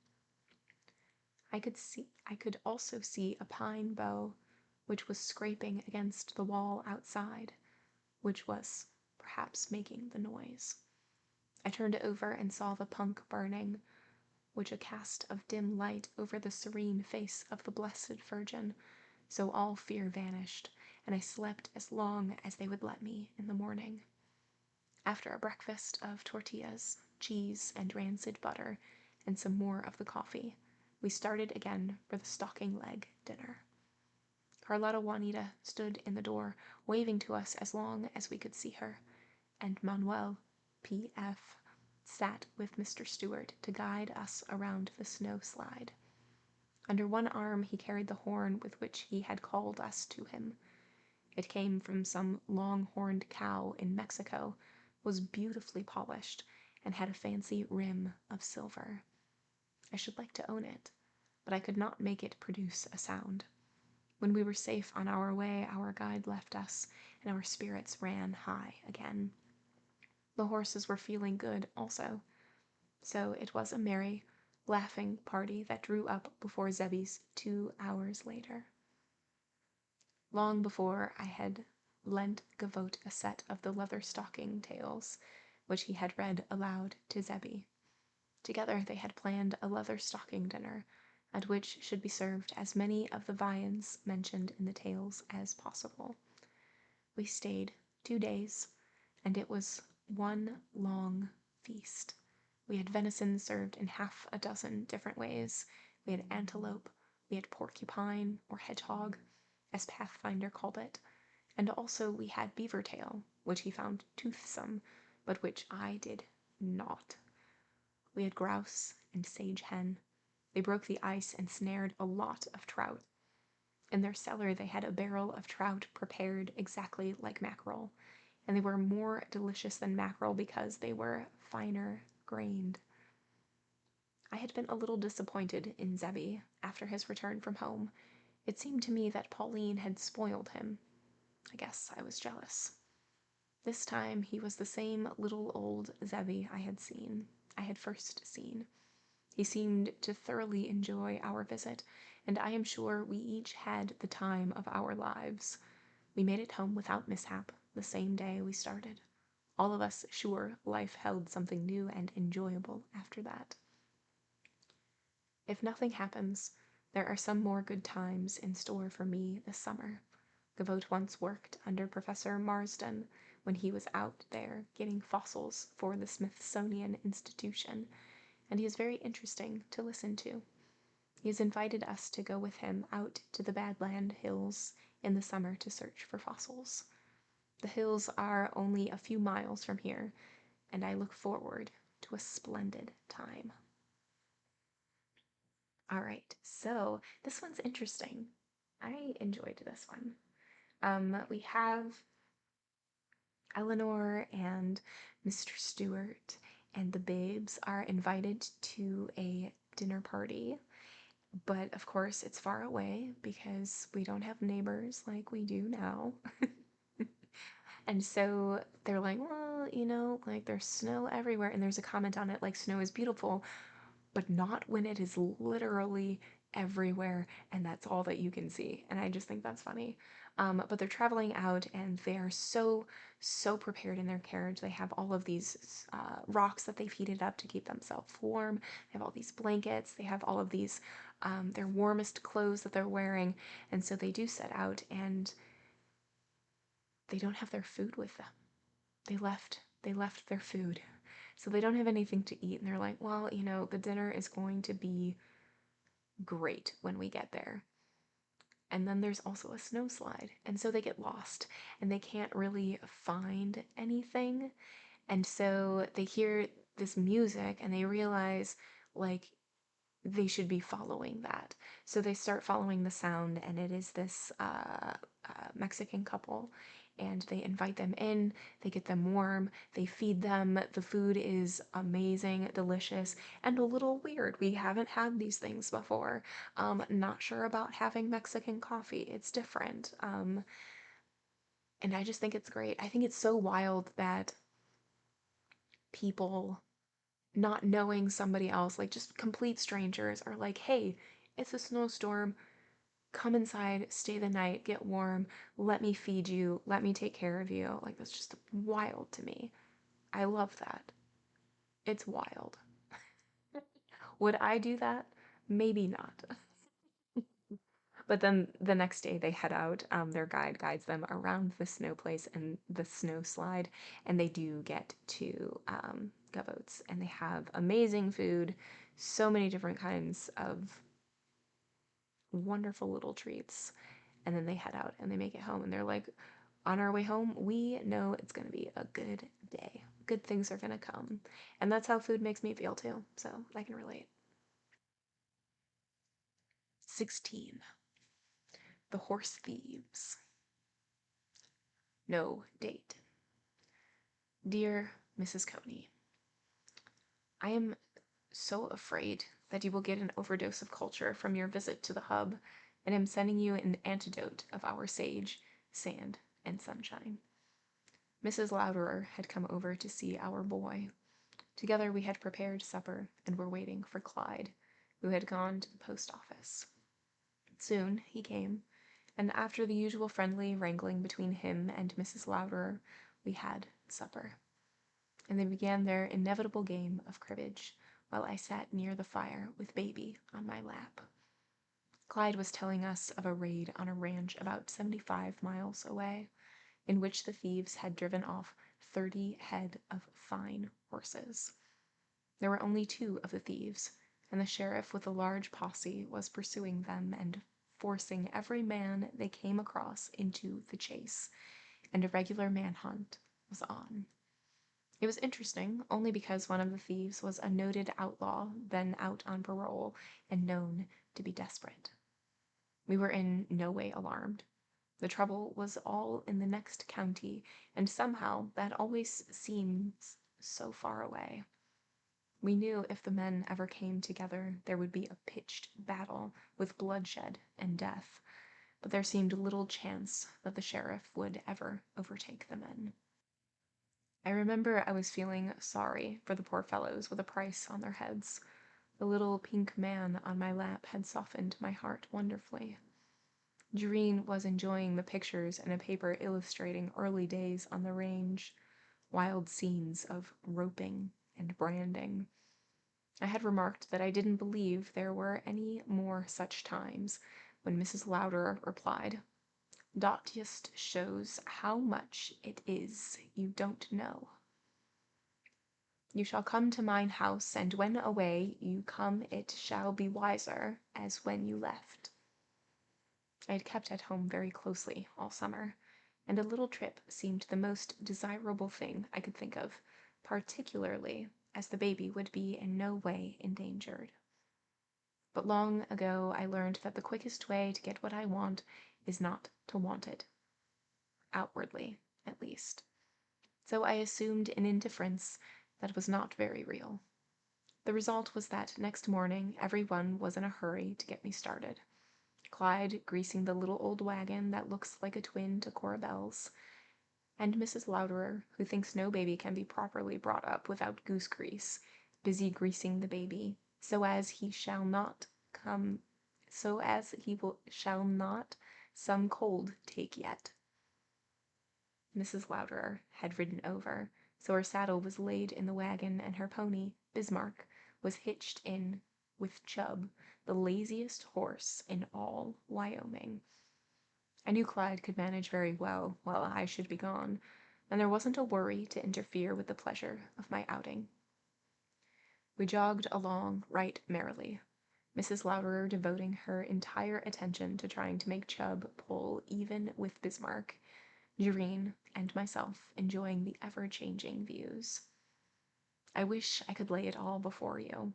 I could also see a pine bough, which was scraping against the wall outside, which was perhaps making the noise. I turned over and saw the punk burning, which a cast of dim light over the serene face of the Blessed Virgin, so all fear vanished, and I slept as long as they would let me in the morning. After a breakfast of tortillas, cheese, and rancid butter, and some more of the coffee, we started again for the stocking leg dinner. Carlotta Juanita stood in the door, waving to us as long as we could see her, and Manuel, P.F., sat with Mr. Stewart to guide us around the snow slide. Under one arm he carried the horn with which he had called us to him. It came from some long-horned cow in Mexico, was beautifully polished, and had a fancy rim of silver. I should like to own it, but I could not make it produce a sound. When we were safe on our way, our guide left us, and our spirits ran high again. The horses were feeling good also, so it was a merry, laughing party that drew up before Zebbie's 2 hours later. Long before I had lent Gavotte a set of the leather stocking tales, which he had read aloud to Zebbie. Together they had planned a leather stocking dinner, at which should be served as many of the viands mentioned in the tales as possible. We stayed 2 days, and it was one long feast. We had venison served in half a dozen different ways. We had antelope, we had porcupine or hedgehog, as Pathfinder called it, and also we had beaver tail, which he found toothsome, but which I did not. We had grouse and sage hen. They broke the ice and snared a lot of trout. In their cellar they had a barrel of trout prepared exactly like mackerel, and they were more delicious than mackerel because they were finer grained. I had been a little disappointed in Zebbie after his return from home. It seemed to me that Pauline had spoiled him. I guess I was jealous. This time he was the same little old Zebbie I had first seen. He seemed to thoroughly enjoy our visit, and I am sure we each had the time of our lives. We made it home without mishap the same day we started. All of us sure life held something new and enjoyable after that. If nothing happens, there are some more good times in store for me this summer. Gavotte once worked under Professor Marsden when he was out there getting fossils for the Smithsonian Institution, and he is very interesting to listen to. He has invited us to go with him out to the Badland Hills in the summer to search for fossils. The hills are only a few miles from here, and I look forward to a splendid time. All right, so this one's interesting. I enjoyed this one. We have Elinore and Mr. Stewart and the babes are invited to a dinner party, but of course it's far away because we don't have neighbors like we do now. And so they're like, well, like there's snow everywhere, and there's a comment on it like snow is beautiful, but not when it is literally everywhere and that's all that you can see. And I just think that's funny. But they're traveling out and they are so prepared in their carriage. They have all of these rocks that they've heated up to keep themselves warm. They have all these blankets. They have all of these, their warmest clothes that they're wearing. And so they do set out and they don't have their food with them. They left their food. So they don't have anything to eat, and they're like, well, the dinner is going to be great when we get there. And then there's also a snow slide, and so they get lost, and they can't really find anything. And so they hear this music, and they realize, like, they should be following that. So they start following the sound, and it is this Mexican couple, and they invite them in, they get them warm, they feed them, the food is amazing, delicious, and a little weird. We haven't had these things before. Not sure about having Mexican coffee. It's different. And I just think it's great. I think it's so wild that people not knowing somebody else, like just complete strangers, are like, hey, It's a snowstorm. Come inside, stay the night, get warm, let me feed you, let me take care of you. Like, that's just wild to me. I love that. It's wild. Would I do that? Maybe not. But then the next day they head out. Their guide guides them around the snow place and the snow slide, and they do get to Gavotte's, and they have amazing food, so many different kinds of wonderful little treats. And then they head out and they make it home, and they're like, on our way home, we know it's going to be a good day. Good things are going to come. And that's how food makes me feel too, so I can relate. 16. The Horse Thieves. No date. Dear Mrs. Coney, I am so afraid that you will get an overdose of culture from your visit to the hub, and am sending you an antidote of our sage, sand, and sunshine. Mrs. Louderer had come over to see our boy. Together we had prepared supper and were waiting for Clyde, who had gone to the post office. Soon he came, and after the usual friendly wrangling between him and Mrs. Louderer, we had supper. And they began their inevitable game of cribbage, while I sat near the fire with baby on my lap. Clyde was telling us of a raid on a ranch about 75 miles away, in which the thieves had driven off 30 head of fine horses. There were only 2 of the thieves, and the sheriff with a large posse was pursuing them and forcing every man they came across into the chase, and a regular manhunt was on. It was interesting only because one of the thieves was a noted outlaw, then out on parole, and known to be desperate. We were in no way alarmed. The trouble was all in the next county, and somehow that always seems so far away. We knew if the men ever came together, there would be a pitched battle with bloodshed and death, but there seemed little chance that the sheriff would ever overtake the men. I remember I was feeling sorry for the poor fellows with a price on their heads. The little pink man on my lap had softened my heart wonderfully. Jereen was enjoying the pictures in a paper illustrating early days on the range, wild scenes of roping and branding. I had remarked that I didn't believe there were any more such times, when Mrs. Louderer replied, "Dot just shows how much it is you don't know. You shall come to mine house, and when away you come it shall be wiser as when you left." I had kept at home very closely all summer, and a little trip seemed the most desirable thing I could think of, particularly as the baby would be in no way endangered. But long ago I learned that the quickest way to get what I want is not to want it. Outwardly, at least. So I assumed an indifference that was not very real. The result was that next morning everyone was in a hurry to get me started. Clyde greasing the little old wagon that looks like a twin to Cora Belle's, and Mrs. Louderer, who thinks no baby can be properly brought up without goose grease, busy greasing the baby, so as he shall not some cold take yet. Mrs. Louderer had ridden over, so her saddle was laid in the wagon, and her pony, Bismarck, was hitched in with Chub, the laziest horse in all Wyoming. I knew Clyde could manage very well while I should be gone, and there wasn't a worry to interfere with the pleasure of my outing. We jogged along right merrily, Mrs. Louderer devoting her entire attention to trying to make Chub pull even with Bismarck, Jereen and myself enjoying the ever-changing views. I wish I could lay it all before you.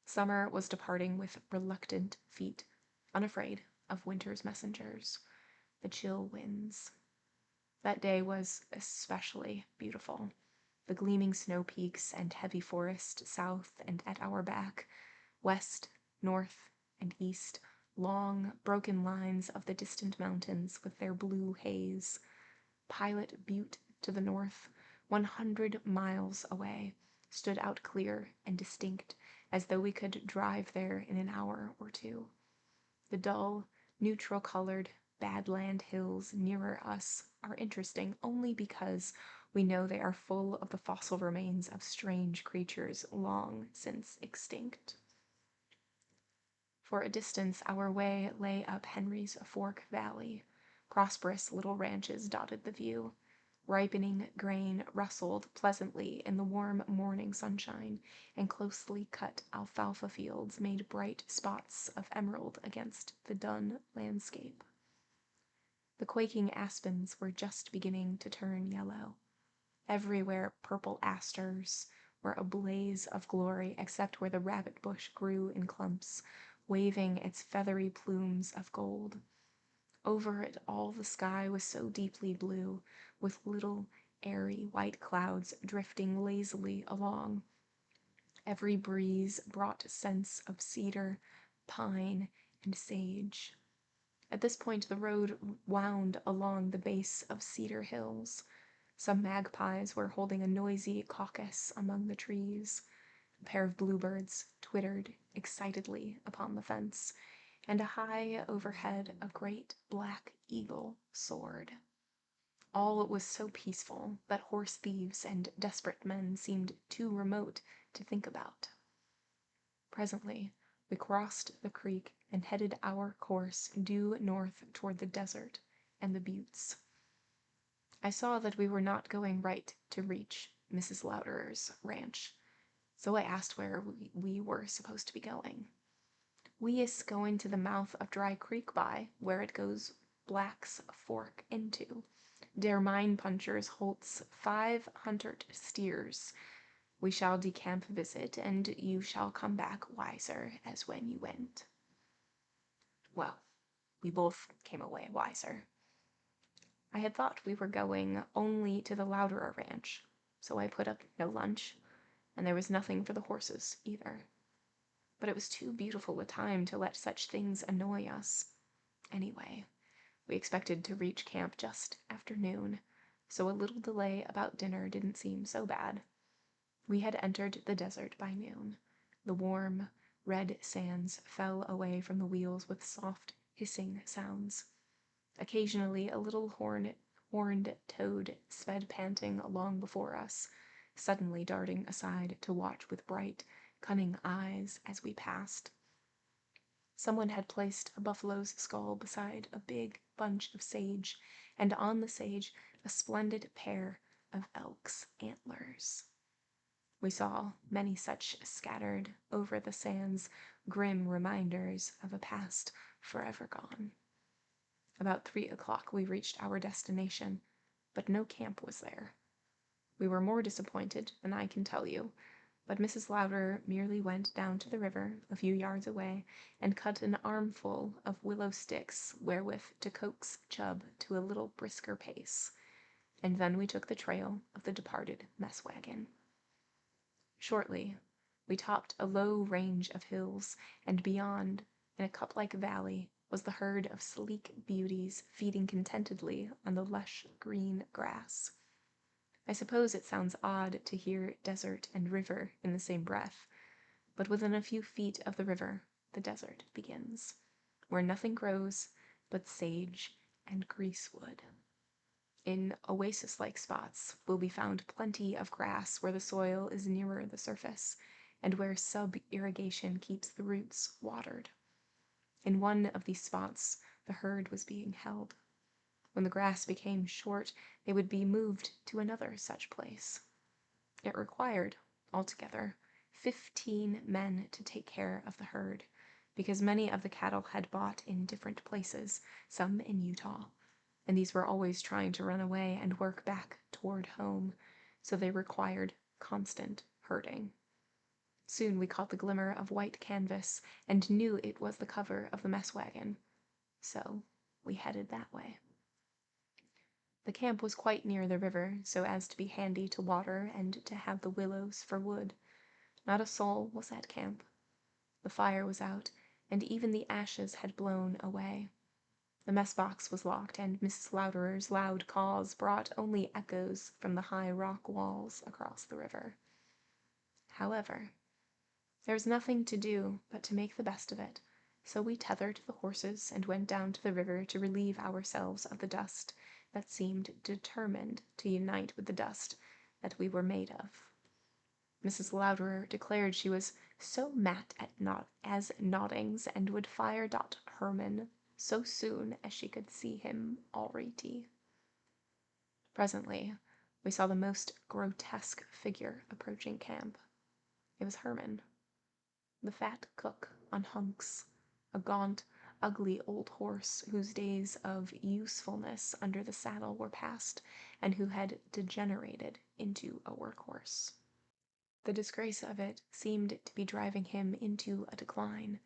Summer was departing with reluctant feet, unafraid of winter's messengers, the chill winds. That day was especially beautiful. The gleaming snow peaks and heavy forest south and at our back, west, north, and east, long, broken lines of the distant mountains with their blue haze. Pilot Butte to the north, 100 miles away, stood out clear and distinct, as though we could drive there in an hour or two. The dull, neutral-colored Badland hills nearer us are interesting only because we know they are full of the fossil remains of strange creatures long since extinct. For a distance, our way lay up Henry's Fork Valley. Prosperous little ranches dotted the view. Ripening grain rustled pleasantly in the warm morning sunshine, and closely cut alfalfa fields made bright spots of emerald against the dun landscape. The quaking aspens were just beginning to turn yellow. Everywhere purple asters were a blaze of glory except where the rabbit bush grew in clumps, waving its feathery plumes of gold. Over it all the sky was so deeply blue, with little airy white clouds drifting lazily along. Every breeze brought scents of cedar, pine, and sage. At this point the road wound along the base of Cedar Hills. Some magpies were holding a noisy caucus among the trees. A pair of bluebirds twittered excitedly upon the fence, and high overhead a great black eagle soared. All was so peaceful that horse thieves and desperate men seemed too remote to think about. Presently, we crossed the creek and headed our course due north toward the desert and the buttes. I saw that we were not going right to reach Mrs. Louderer's ranch, so I asked where we were supposed to be going. "We is going to the mouth of Dry Creek by, where it goes Black's Fork into. Der mine punchers holts 500 steers. We shall decamp visit, and you shall come back wiser as when you went." Well, we both came away wiser. I had thought we were going only to the Louderer ranch, so I put up no lunch, and there was nothing for the horses either. But it was too beautiful a time to let such things annoy us. Anyway, we expected to reach camp just after noon, so a little delay about dinner didn't seem so bad. We had entered the desert by noon. The warm, red sands fell away from the wheels with soft, hissing sounds. Occasionally a little horned toad sped panting along before us, suddenly darting aside to watch with bright, cunning eyes as we passed. Someone had placed a buffalo's skull beside a big bunch of sage, and on the sage a splendid pair of elk's antlers. We saw many such scattered over the sands, grim reminders of a past forever gone. About 3 o'clock we reached our destination, but no camp was there. We were more disappointed than I can tell you, but Mrs. Louderer merely went down to the river a few yards away and cut an armful of willow sticks wherewith to coax Chub to a little brisker pace, and then we took the trail of the departed mess wagon. Shortly, we topped a low range of hills, and beyond, in a cup-like valley, was the herd of sleek beauties feeding contentedly on the lush green grass. I suppose it sounds odd to hear desert and river in the same breath, but within a few feet of the river, the desert begins, where nothing grows but sage and greasewood. In oasis-like spots will be found plenty of grass where the soil is nearer the surface, and where sub-irrigation keeps the roots watered. In one of these spots, the herd was being held. When the grass became short, they would be moved to another such place. It required, altogether, 15 men to take care of the herd, because many of the cattle had bought in different places, some in Utah, and these were always trying to run away and work back toward home, so they required constant herding. Soon we caught the glimmer of white canvas and knew it was the cover of the mess wagon, so we headed that way. The camp was quite near the river, so as to be handy to water and to have the willows for wood. Not a soul was at camp. The fire was out, and even the ashes had blown away. The mess box was locked, and Mrs. Louderer's loud calls brought only echoes from the high rock walls across the river. However, there was nothing to do but to make the best of it, So we tethered the horses and went down to the river to relieve ourselves of the dust that seemed determined to unite with the dust that we were made of. Mrs. Louderer declared she was so mat at noddings and would fire Herman so soon as she could see him already. Presently, we saw the most grotesque figure approaching camp. It was Herman, the fat cook on Hunks, a gaunt, ugly old horse whose days of usefulness under the saddle were past and who had degenerated into a workhorse. The disgrace of it seemed to be driving him into a decline,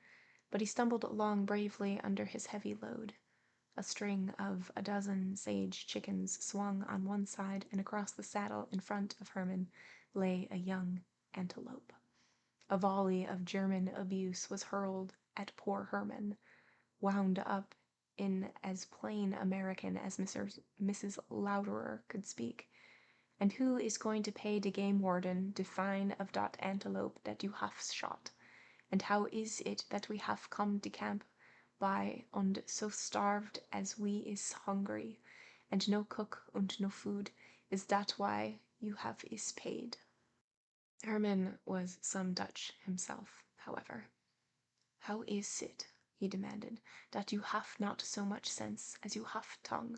but he stumbled along bravely under his heavy load. A string of a dozen sage chickens swung on one side, and across the saddle in front of Herman lay a young antelope. A volley of German abuse was hurled at poor Herman, wound up in as plain American as Mrs. Louderer could speak. And who is going to pay de game warden de fine of dot antelope dat you haf shot? And how is it that we haf come to camp by und so starved as we is hungry, and no cook und no food? Is dat why you have is paid? Herman was some Dutch himself, however. How is it, he demanded, that you haf not so much sense as you haf tongue?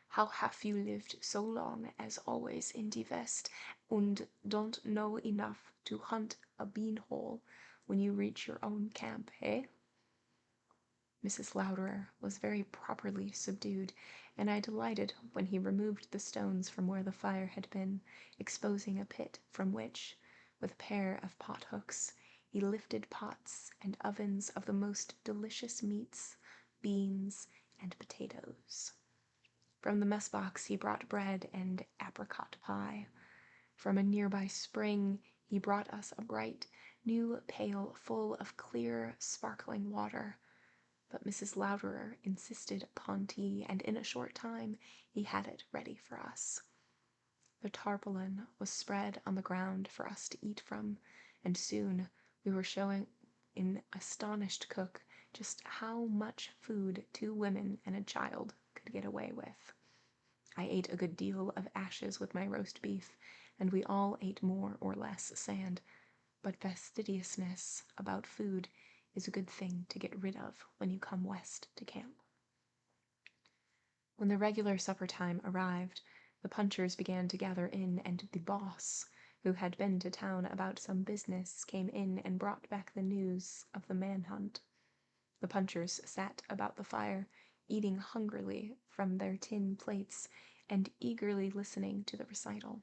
How have you lived so long as always in the West, and don't know enough to hunt a bean-hole when you reach your own camp, eh? Mrs. Louderer was very properly subdued, and I delighted when he removed the stones from where the fire had been, exposing a pit from which, with a pair of pot-hooks, he lifted pots and ovens of the most delicious meats, beans, and potatoes. From the mess box he brought bread and apricot pie. From a nearby spring he brought us a bright, new pail full of clear, sparkling water. But Mrs. Louderer insisted upon tea, and in a short time he had it ready for us. The tarpaulin was spread on the ground for us to eat from, and soon we were showing an astonished cook just how much food 2 women and a child could get away with. I ate a good deal of ashes with my roast beef, and we all ate more or less sand, but fastidiousness about food is a good thing to get rid of when you come west to camp. When the regular supper time arrived, the punchers began to gather in, and the boss, who had been to town about some business, came in and brought back the news of the manhunt. The punchers sat about the fire, eating hungrily from their tin plates and eagerly listening to the recital.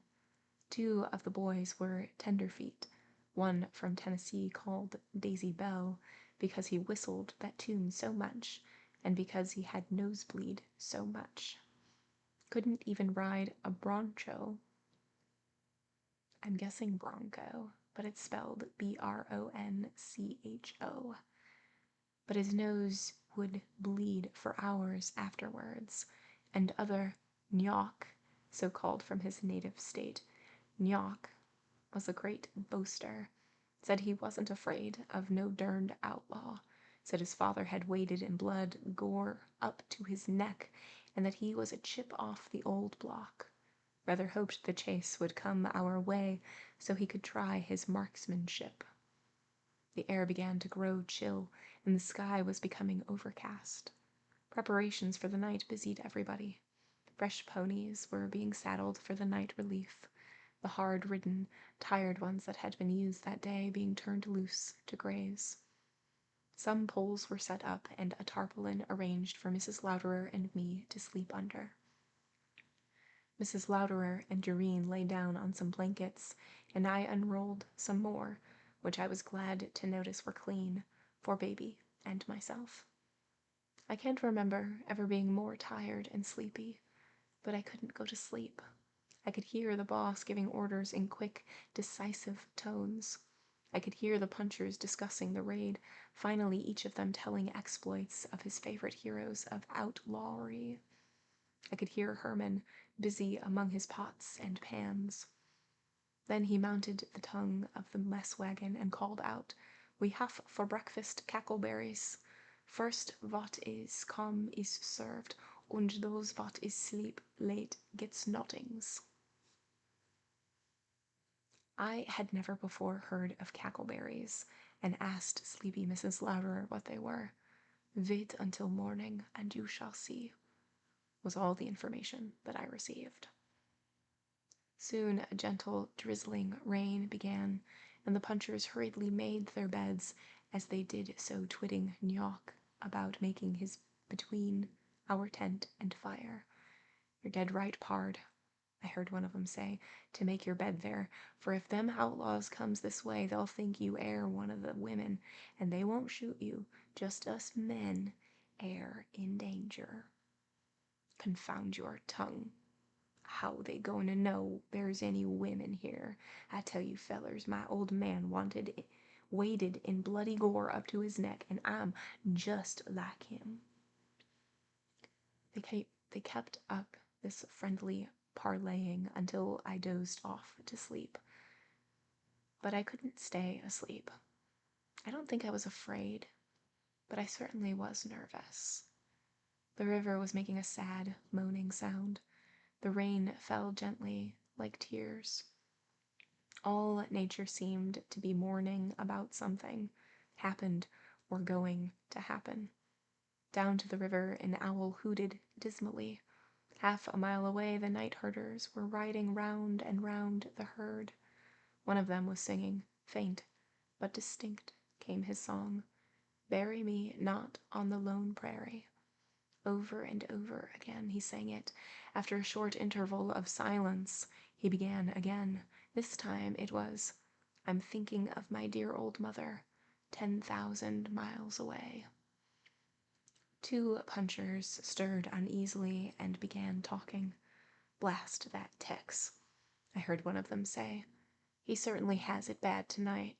2 of the boys were tenderfeet, one from Tennessee called Daisy Bell because he whistled that tune so much and because he had nosebleed so much. Couldn't even ride a broncho. I'm guessing bronco, but it's spelled Broncho. But his nose would bleed for hours afterwards, and other Nyock, so called from his native state, Nyock was a great boaster, said he wasn't afraid of no derned outlaw, said his father had waded in blood, gore up to his neck, and that he was a chip off the old block. Rather hoped the chase would come our way so he could try his marksmanship. The air began to grow chill, and the sky was becoming overcast. Preparations for the night busied everybody. Fresh ponies were being saddled for the night relief, the hard-ridden, tired ones that had been used that day being turned loose to graze. Some poles were set up and a tarpaulin arranged for Mrs. Louderer and me to sleep under. Mrs. Louderer and Doreen lay down on some blankets, and I unrolled some more, which I was glad to notice were clean, for baby and myself. I can't remember ever being more tired and sleepy, but I couldn't go to sleep. I could hear the boss giving orders in quick, decisive tones. I could hear the punchers discussing the raid, finally each of them telling exploits of his favorite heroes of outlawry. I could hear Herman busy among his pots and pans. Then he mounted the tongue of the mess wagon and called out, "We have for breakfast cackleberries." First what is come is served, und those what is sleep late gets noddings. I had never before heard of cackleberries, and asked sleepy Mrs. Louderer what they were. Wait until morning, and you shall see, was all the information that I received. Soon a gentle, drizzling rain began, and the punchers hurriedly made their beds, as they did so twitting Knock about making his between our tent and fire. You're dead right, pard, I heard one of them say, to make your bed there, for if them outlaws comes this way, they'll think you air one of the women, and they won't shoot you, just us men air in danger. Confound your tongue. How they going to know there's any women here? I tell you fellers, my old man waded in bloody gore up to his neck, and I'm just like him. They kept up this friendly parleying until I dozed off to sleep. But I couldn't stay asleep. I don't think I was afraid, but I certainly was nervous. The river was making a sad, moaning sound. The rain fell gently, like tears. All nature seemed to be mourning about something happened or going to happen. Down to the river an owl hooted dismally. Half a mile away the night herders were riding round and round the herd. One of them was singing, faint but distinct came his song, "Bury me not on the lone prairie." Over and over again he sang it. After a short interval of silence, he began again. This time it was, "I'm thinking of my dear old mother, 10,000 miles away." Two punchers stirred uneasily and began talking. "Blast that Tex," I heard one of them say. "He certainly has it bad tonight.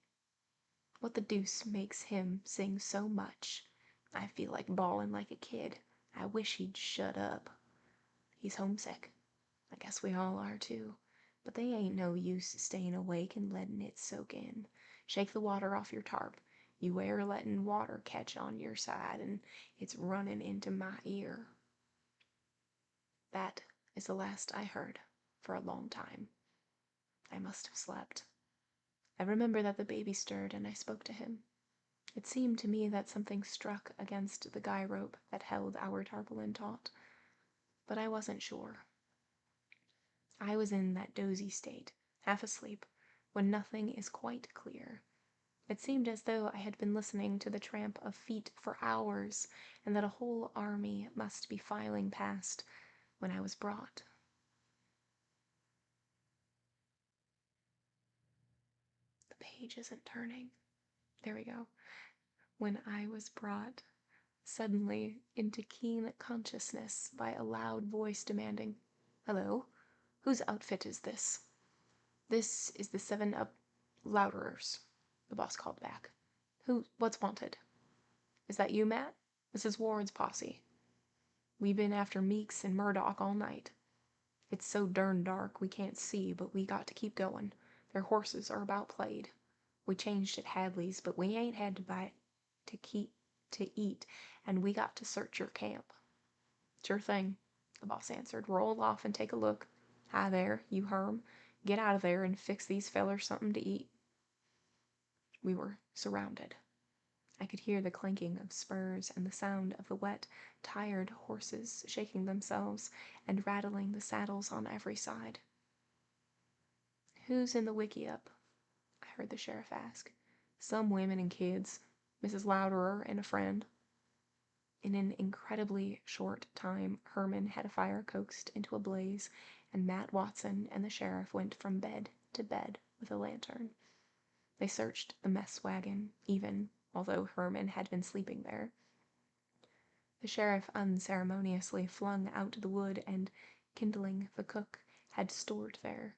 What the deuce makes him sing so much? I feel like bawling like a kid. I wish he'd shut up. He's homesick. I guess we all are too. But they ain't no use staying awake and letting it soak in. Shake the water off your tarp. You air letting water catch on your side, and it's running into my ear." That is the last I heard for a long time. I must have slept. I remember that the baby stirred and I spoke to him. It seemed to me that something struck against the guy rope that held our tarpaulin taut, but I wasn't sure. I was in that dozy state, half asleep, when nothing is quite clear. It seemed as though I had been listening to the tramp of feet for hours, and that a whole army must be filing past when I was brought. The page isn't turning. There we go. When I was brought suddenly into keen consciousness by a loud voice demanding, "Hello, whose outfit is this?" "This is the 7 Up Louderers," the boss called back. What's wanted?" "Is that you, Matt? This is Ward's posse. We been after Meeks and Murdoch all night. It's so darn dark we can't see, but we got to keep going. Their horses are about played. We changed at Hadley's, but we ain't had to buy to eat, and we got to search your camp." "Sure thing," the boss answered. "Roll off and take a look. Hi there, you Herm. Get out of there and fix these fellers something to eat." We were surrounded. I could hear the clanking of spurs and the sound of the wet, tired horses shaking themselves and rattling the saddles on every side. "Who's in the wickiup?" I heard the sheriff ask. "Some women and kids. Mrs. Louderer and a friend." In an incredibly short time, Herman had a fire coaxed into a blaze, and Matt Watson and the sheriff went from bed to bed with a lantern. They searched the mess wagon, even although Herman had been sleeping there. The sheriff unceremoniously flung out the wood and, kindling the cook, had stored there.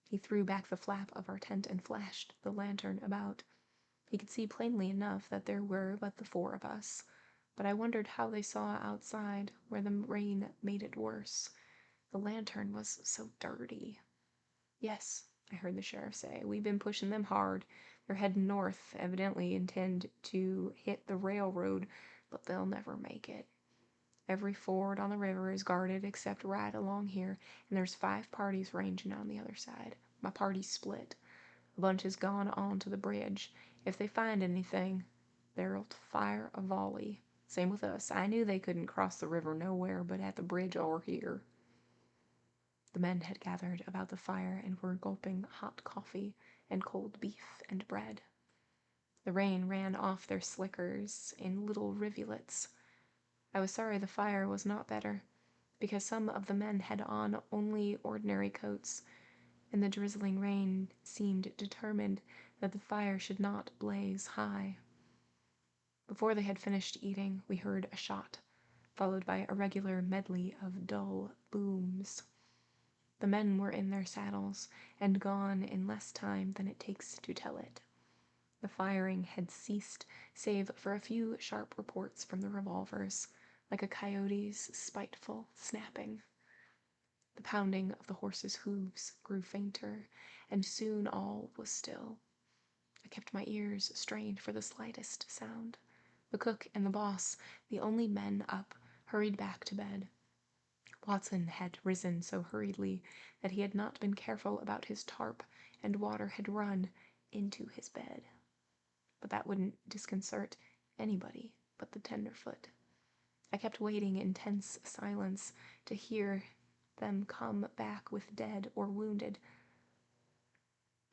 He threw back the flap of our tent and flashed the lantern about. He could see plainly enough that there were but the 4 of us, but I wondered how they saw outside, where the rain made it worse. The lantern was so dirty. "Yes," I heard the sheriff say, "we've been pushing them hard. They're heading north, evidently intend to hit the railroad, but they'll never make it. Every ford on the river is guarded except right along here, and there's 5 parties ranging on the other side. My party's split. A bunch has gone on to the bridge. If they find anything, they'll fire a volley. Same with us. I knew they couldn't cross the river nowhere but at the bridge or here. The men had gathered about the fire and were gulping hot coffee and cold beef and bread. The rain ran off their slickers in little rivulets. I was sorry the fire was not better, because some of the men had on only ordinary coats, and the drizzling rain seemed determined that the fire should not blaze high. Before they had finished eating, we heard a shot, followed by a regular medley of dull booms. The men were in their saddles and gone in less time than it takes to tell it. The firing had ceased, save for a few sharp reports from the revolvers, like a coyote's spiteful snapping. The pounding of the horses' hooves grew fainter, and soon all was still. I kept my ears strained for the slightest sound. The cook and the boss, the only men up, hurried back to bed. Watson had risen so hurriedly that he had not been careful about his tarp, and water had run into his bed. But that wouldn't disconcert anybody but the tenderfoot. I kept waiting in tense silence to hear them come back with dead or wounded,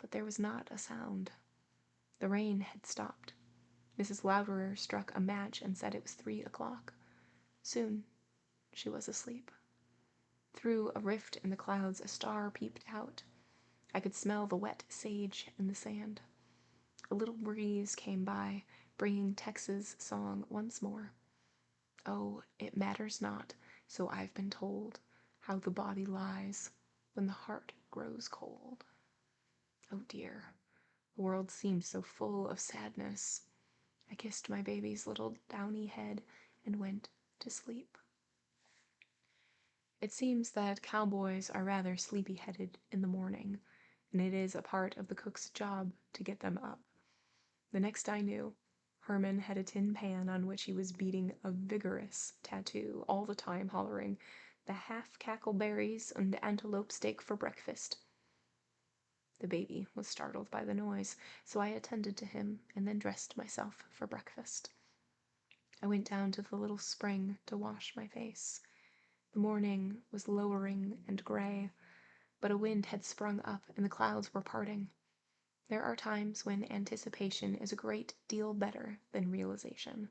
but there was not a sound. The rain had stopped. Mrs. Louderer struck a match and said it was 3 o'clock. Soon she was asleep. Through a rift in the clouds, a star peeped out. I could smell the wet sage in the sand. A little breeze came by, bringing Tex's song once more. Oh, it matters not, so I've been told, how the body lies when the heart grows cold. Oh dear, the world seemed so full of sadness. I kissed my baby's little downy head and went to sleep. It seems that cowboys are rather sleepy-headed in the morning, and it is a part of the cook's job to get them up. The next I knew, Herman had a tin pan on which he was beating a vigorous tattoo, all the time hollering, "The half cackleberries and antelope steak for breakfast." The baby was startled by the noise, so I attended to him and then dressed myself for breakfast. I went down to the little spring to wash my face. The morning was lowering and gray, but a wind had sprung up and the clouds were parting. There are times when anticipation is a great deal better than realization.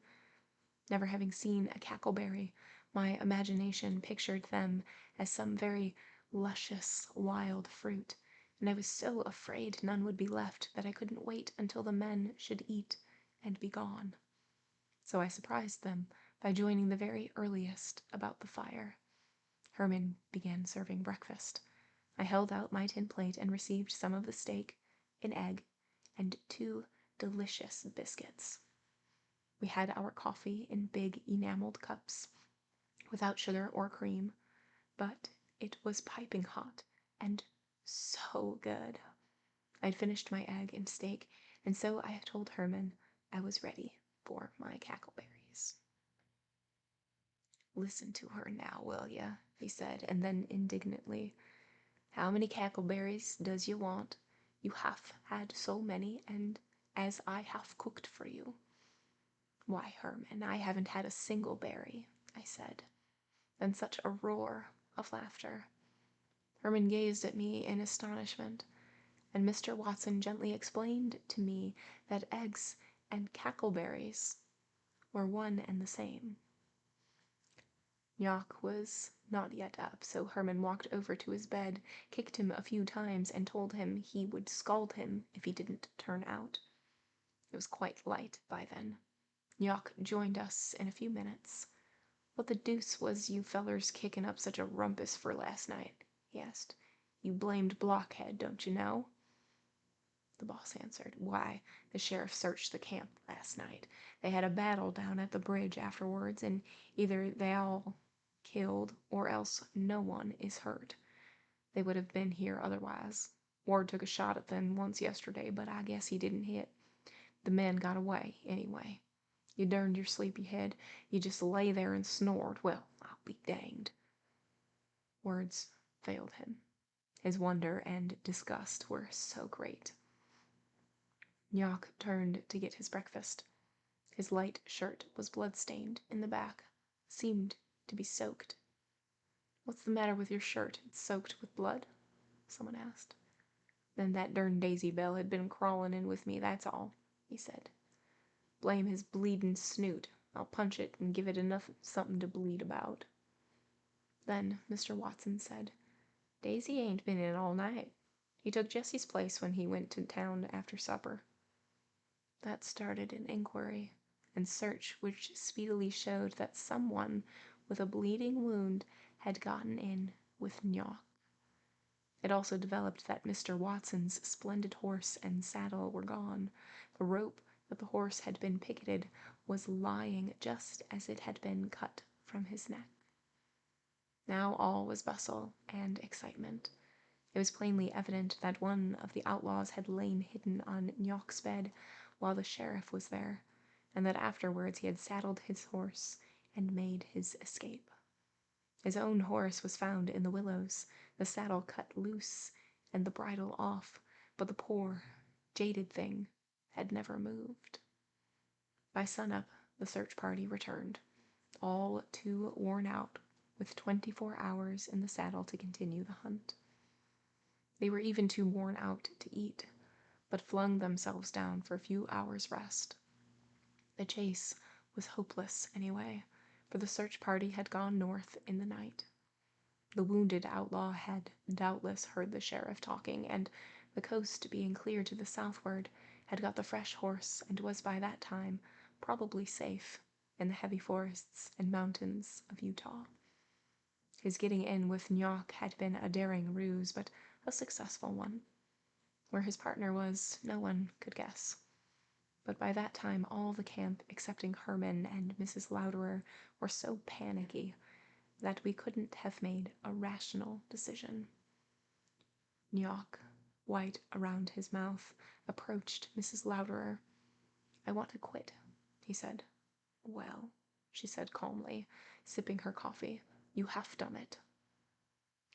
Never having seen a cackleberry, my imagination pictured them as some very luscious wild fruit, and I was so afraid none would be left that I couldn't wait until the men should eat and be gone. So I surprised them by joining the very earliest about the fire. Herman began serving breakfast. I held out my tin plate and received some of the steak, an egg, and 2 delicious biscuits. We had our coffee in big enameled cups, without sugar or cream, but it was piping hot and so good. I'd finished my egg and steak, and so I told Herman I was ready for my cackleberries. "Listen to her now, will ya?" he said, and then indignantly, "How many cackleberries does you want? You have had so many, and as I have cooked for you." "Why, Herman, I haven't had a single berry," I said. Then such a roar of laughter. Herman gazed at me in astonishment, and Mr. Watson gently explained to me that eggs and cackleberries were one and the same. Nyock was not yet up, so Herman walked over to his bed, kicked him a few times, and told him he would scald him if he didn't turn out. It was quite light by then. Nyock joined us in a few minutes. "What the deuce was you fellers kicking up such a rumpus for last night?" he asked. "You blamed blockhead, don't you know?" The boss answered, "Why, the sheriff searched the camp last night. They had a battle down at the bridge afterwards, and either they all killed or else no one is hurt. They would have been here otherwise. Ward took a shot at them once yesterday, but I guess he didn't hit. The men got away anyway. You durned your sleepy head. You just lay there and snored. Well, I'll be danged. Words failed him. His wonder and disgust were so great. Nyock turned to get his breakfast. His light shirt was blood-stained in the back, seemed to be soaked. "What's the matter with your shirt? It's soaked with blood?" someone asked. "Then that dern Daisy Belle had been crawlin' in with me, that's all," he said. "Blame his bleedin' snoot. I'll punch it and give it enough something to bleed about." Then Mr. Watson said, "Daisy ain't been in all night. He took Jessie's place when he went to town after supper." That started an inquiry and search which speedily showed that someone with a bleeding wound had gotten in with Nyock. It also developed that Mr. Watson's splendid horse and saddle were gone. The rope that the horse had been picketed was lying just as it had been cut from his neck. Now all was bustle and excitement. It was plainly evident that one of the outlaws had lain hidden on Nyock's bed while the sheriff was there, and that afterwards he had saddled his horse and made his escape. His own horse was found in the willows, the saddle cut loose and the bridle off, but the poor, jaded thing had never moved. By sunup, the search party returned, all too worn out, with 24 hours in the saddle to continue the hunt. They were even too worn out to eat, but flung themselves down for a few hours' rest. The chase was hopeless anyway, for the search party had gone north in the night. The wounded outlaw had doubtless heard the sheriff talking, and, the coast being clear to the southward, had got the fresh horse and was by that time probably safe in the heavy forests and mountains of Utah. His getting in with Nyock had been a daring ruse, but a successful one. Where his partner was, no one could guess. But by that time all the camp, excepting Herman and Mrs. Louderer, were so panicky that we couldn't have made a rational decision. Nyock, white around his mouth, approached Mrs. Louderer. "I want to quit," he said. "Well," she said calmly, sipping her coffee, "you have done it."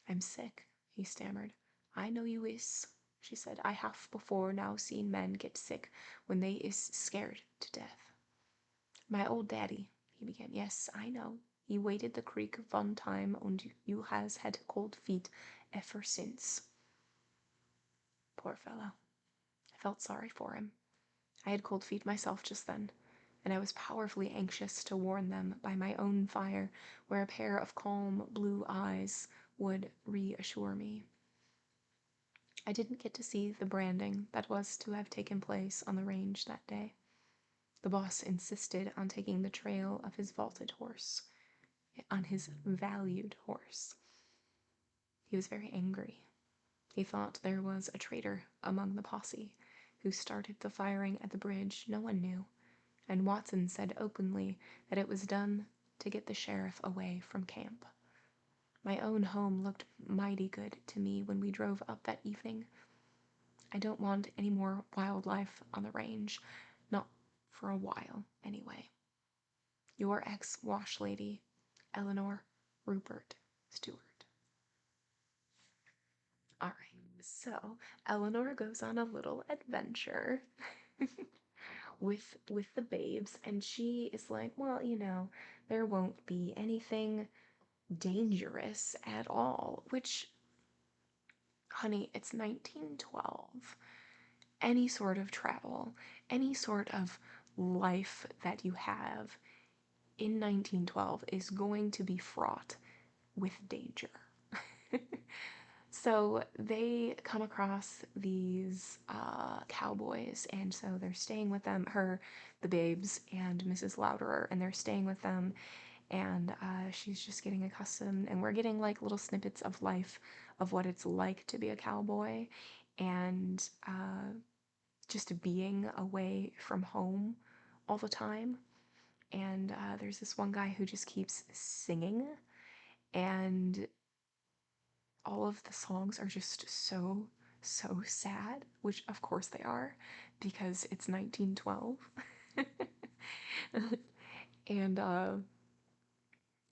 "I'm sick," he stammered. "I know you is," she said. "I have before now seen men get sick when they is scared to death." "My old daddy," he began. "Yes, I know. He waded the creek one time and you has had cold feet ever since." Poor fellow. I felt sorry for him. I had cold feet myself just then, and I was powerfully anxious to warn them by my own fire, where a pair of calm blue eyes would reassure me. I didn't get to see the branding that was to have taken place on the range that day. The boss insisted on taking the trail of his vaulted horse, on his valued horse. He was very angry. He thought there was a traitor among the posse. Who started the firing at the bridge, no one knew, and Watson said openly that it was done to get the sheriff away from camp. My own home looked mighty good to me when we drove up that evening. I don't want any more wildlife on the range, not for a while, anyway. Your ex-wash lady, Elinore Pruitt Stewart. All right, so Elinore goes on a little adventure with the babes, and she is like, well, there won't be anything dangerous at all, which, honey, it's 1912. Any sort of travel, any sort of life that you have in 1912 is going to be fraught with danger. So they come across these cowboys, and so they're staying with them, the babes, and Mrs. Louderer, and they're staying with them, and she's just getting accustomed, and we're getting like little snippets of life of what it's like to be a cowboy, and just being away from home all the time. And there's this one guy who just keeps singing, and all of the songs are just so sad, which of course they are, because it's 1912. And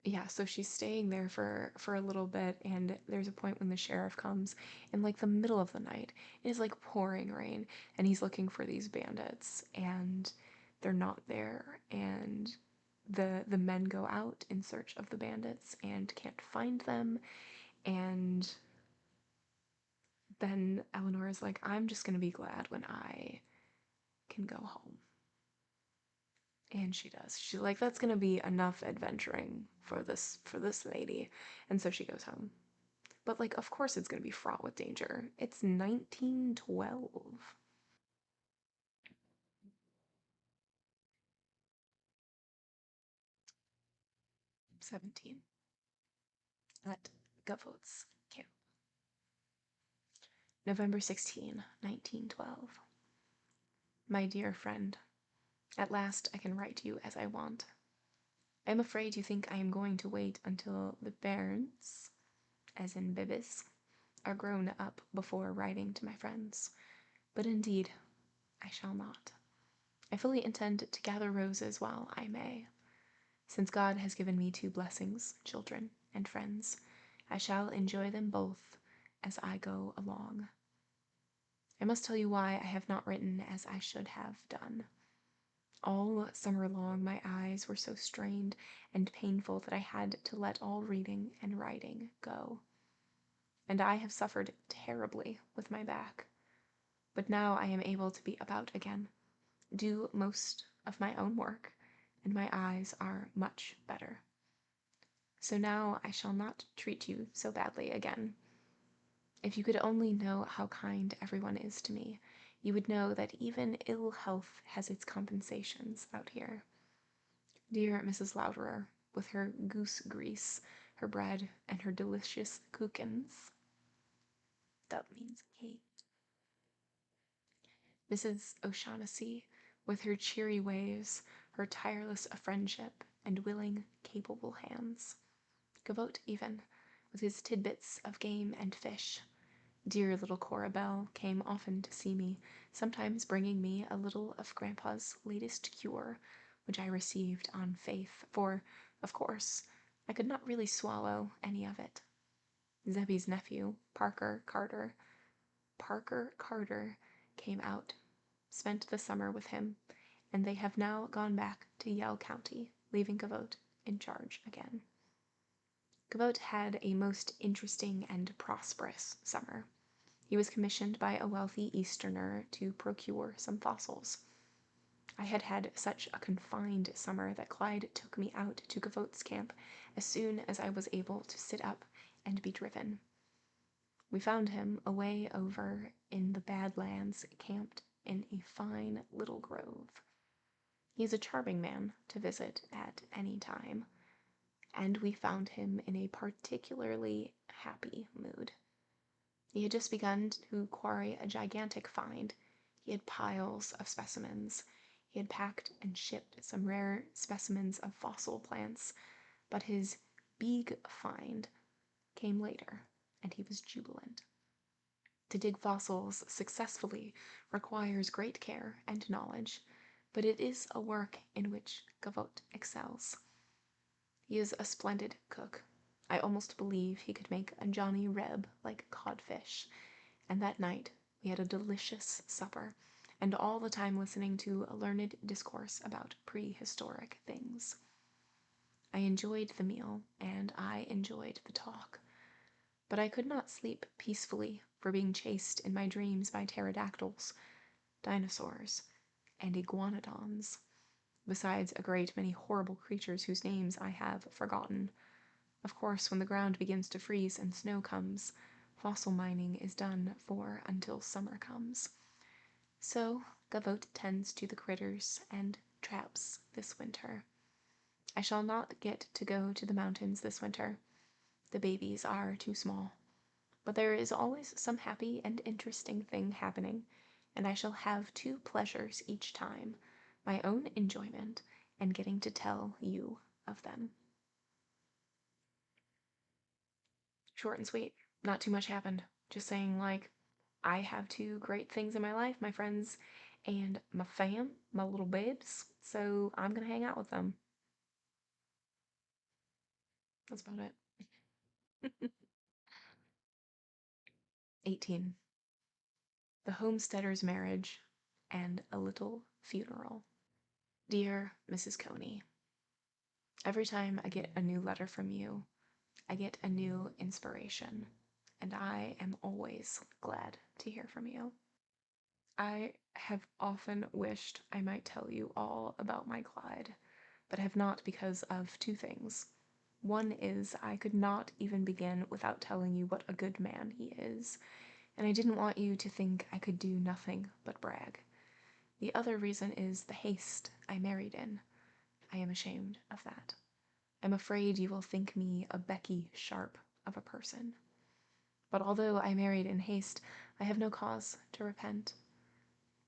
yeah, so she's staying there for a little bit, and there's a point when the sheriff comes in like the middle of the night. It is like pouring rain, and he's looking for these bandits, and they're not there, and the men go out in search of the bandits and can't find them, and then Eleanor is like, I'm just gonna be glad when I can go home. And she does. She's like, that's gonna be enough adventuring for this lady. And so she goes home. But like, of course it's gonna be fraught with danger. It's 1912. 17 at Gavotte's camp. November 16, 1912. My dear friend, at last I can write you as I want. I am afraid you think I am going to wait until the bairns, as in bibis, are grown up before writing to my friends, but indeed I shall not. I fully intend to gather roses while I may. Since God has given me two blessings, children and friends, I shall enjoy them both as I go along. I must tell you why I have not written as I should have done. All summer long my eyes were so strained and painful that I had to let all reading and writing go. And I have suffered terribly with my back. But now I am able to be about again, do most of my own work, and my eyes are much better. So now I shall not treat you so badly again. If you could only know how kind everyone is to me, you would know that even ill health has its compensations out here. Dear Mrs. Louderer, with her goose grease, her bread, and her delicious kuchens. That means cake. Mrs. O'Shaughnessy, with her cheery ways, her tireless friendship, and willing, capable hands. Gavotte, even, with his tidbits of game and fish. Dear little Cora Belle came often to see me, sometimes bringing me a little of Grandpa's latest cure, which I received on faith, for, of course, I could not really swallow any of it. Zebbie's nephew, Parker Carter, came out, spent the summer with him, and they have now gone back to Yell County, leaving Gavotte in charge again. Gavotte had a most interesting and prosperous summer. He was commissioned by a wealthy Easterner to procure some fossils. I had had such a confined summer that Clyde took me out to Gavotte's camp as soon as I was able to sit up and be driven. We found him away over in the Badlands, camped in a fine little grove. He is a charming man to visit at any time, and we found him in a particularly happy mood. He had just begun to quarry a gigantic find. He had piles of specimens. He had packed and shipped some rare specimens of fossil plants, but his big find came later, and he was jubilant. To dig fossils successfully requires great care and knowledge, but it is a work in which Gavotte excels. He is a splendid cook. I almost believe he could make a Johnny Reb like codfish, and that night we had a delicious supper, and all the time listening to a learned discourse about prehistoric things. I enjoyed the meal, and I enjoyed the talk, but I could not sleep peacefully for being chased in my dreams by pterodactyls, dinosaurs, and iguanodons, besides a great many horrible creatures whose names I have forgotten. Of course, when the ground begins to freeze and snow comes, fossil mining is done for until summer comes. So Gavotte tends to the critters and traps this winter. I shall not get to go to the mountains this winter. The babies are too small. But there is always some happy and interesting thing happening, and I shall have two pleasures each time, my own enjoyment and getting to tell you of them. Short and sweet. Not too much happened. Just saying, like, I have two great things in my life. My friends and my fam, my little babes, so I'm gonna hang out with them. That's about it. 18. The Homesteader's Marriage and a Little Funeral. Dear Mrs. Coney, every time I get a new letter from you, I get a new inspiration, and I am always glad to hear from you. I have often wished I might tell you all about my Clyde, but have not because of two things. One is I could not even begin without telling you what a good man he is, and I didn't want you to think I could do nothing but brag. The other reason is the haste I married in. I am ashamed of that. I'm afraid you will think me a Becky Sharp of a person. But although I married in haste, I have no cause to repent.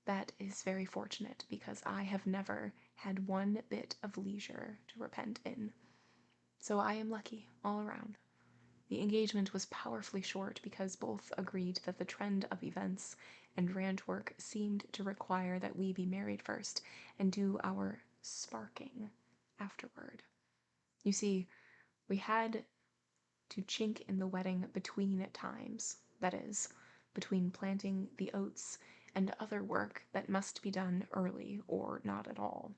That is very fortunate because I have never had one bit of leisure to repent in. So I am lucky all around. The engagement was powerfully short because both agreed that the trend of events and ranch work seemed to require that we be married first and do our sparking afterward. You see, we had to chink in the wedding between times, that is, between planting the oats and other work that must be done early or not at all.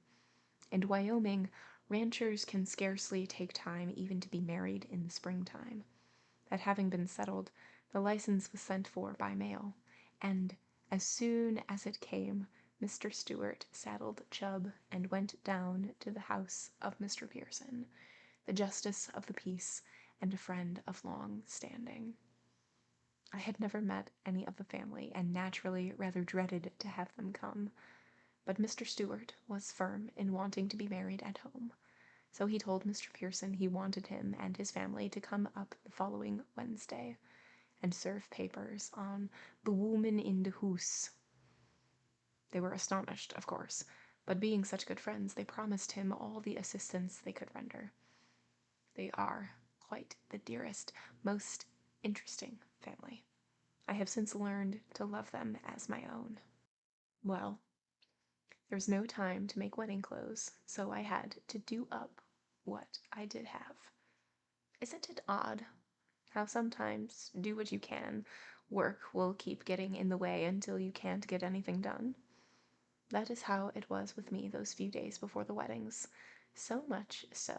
In Wyoming, ranchers can scarcely take time even to be married in the springtime. That having been settled, the license was sent for by mail, and as soon as it came, Mr. Stewart saddled Chub and went down to the house of Mr. Pearson, the justice of the peace and a friend of long standing. I had never met any of the family, and naturally rather dreaded to have them come, but Mr. Stewart was firm in wanting to be married at home, so he told Mr. Pearson he wanted him and his family to come up the following Wednesday and serve papers on the Woman in the House. They were astonished, of course, but being such good friends, they promised him all the assistance they could render. They are quite the dearest, most interesting family. I have since learned to love them as my own. Well, there was no time to make wedding clothes, so I had to do up what I did have. Isn't it odd how sometimes do what you can, work will keep getting in the way until you can't get anything done? That is how it was with me those few days before the weddings, so much so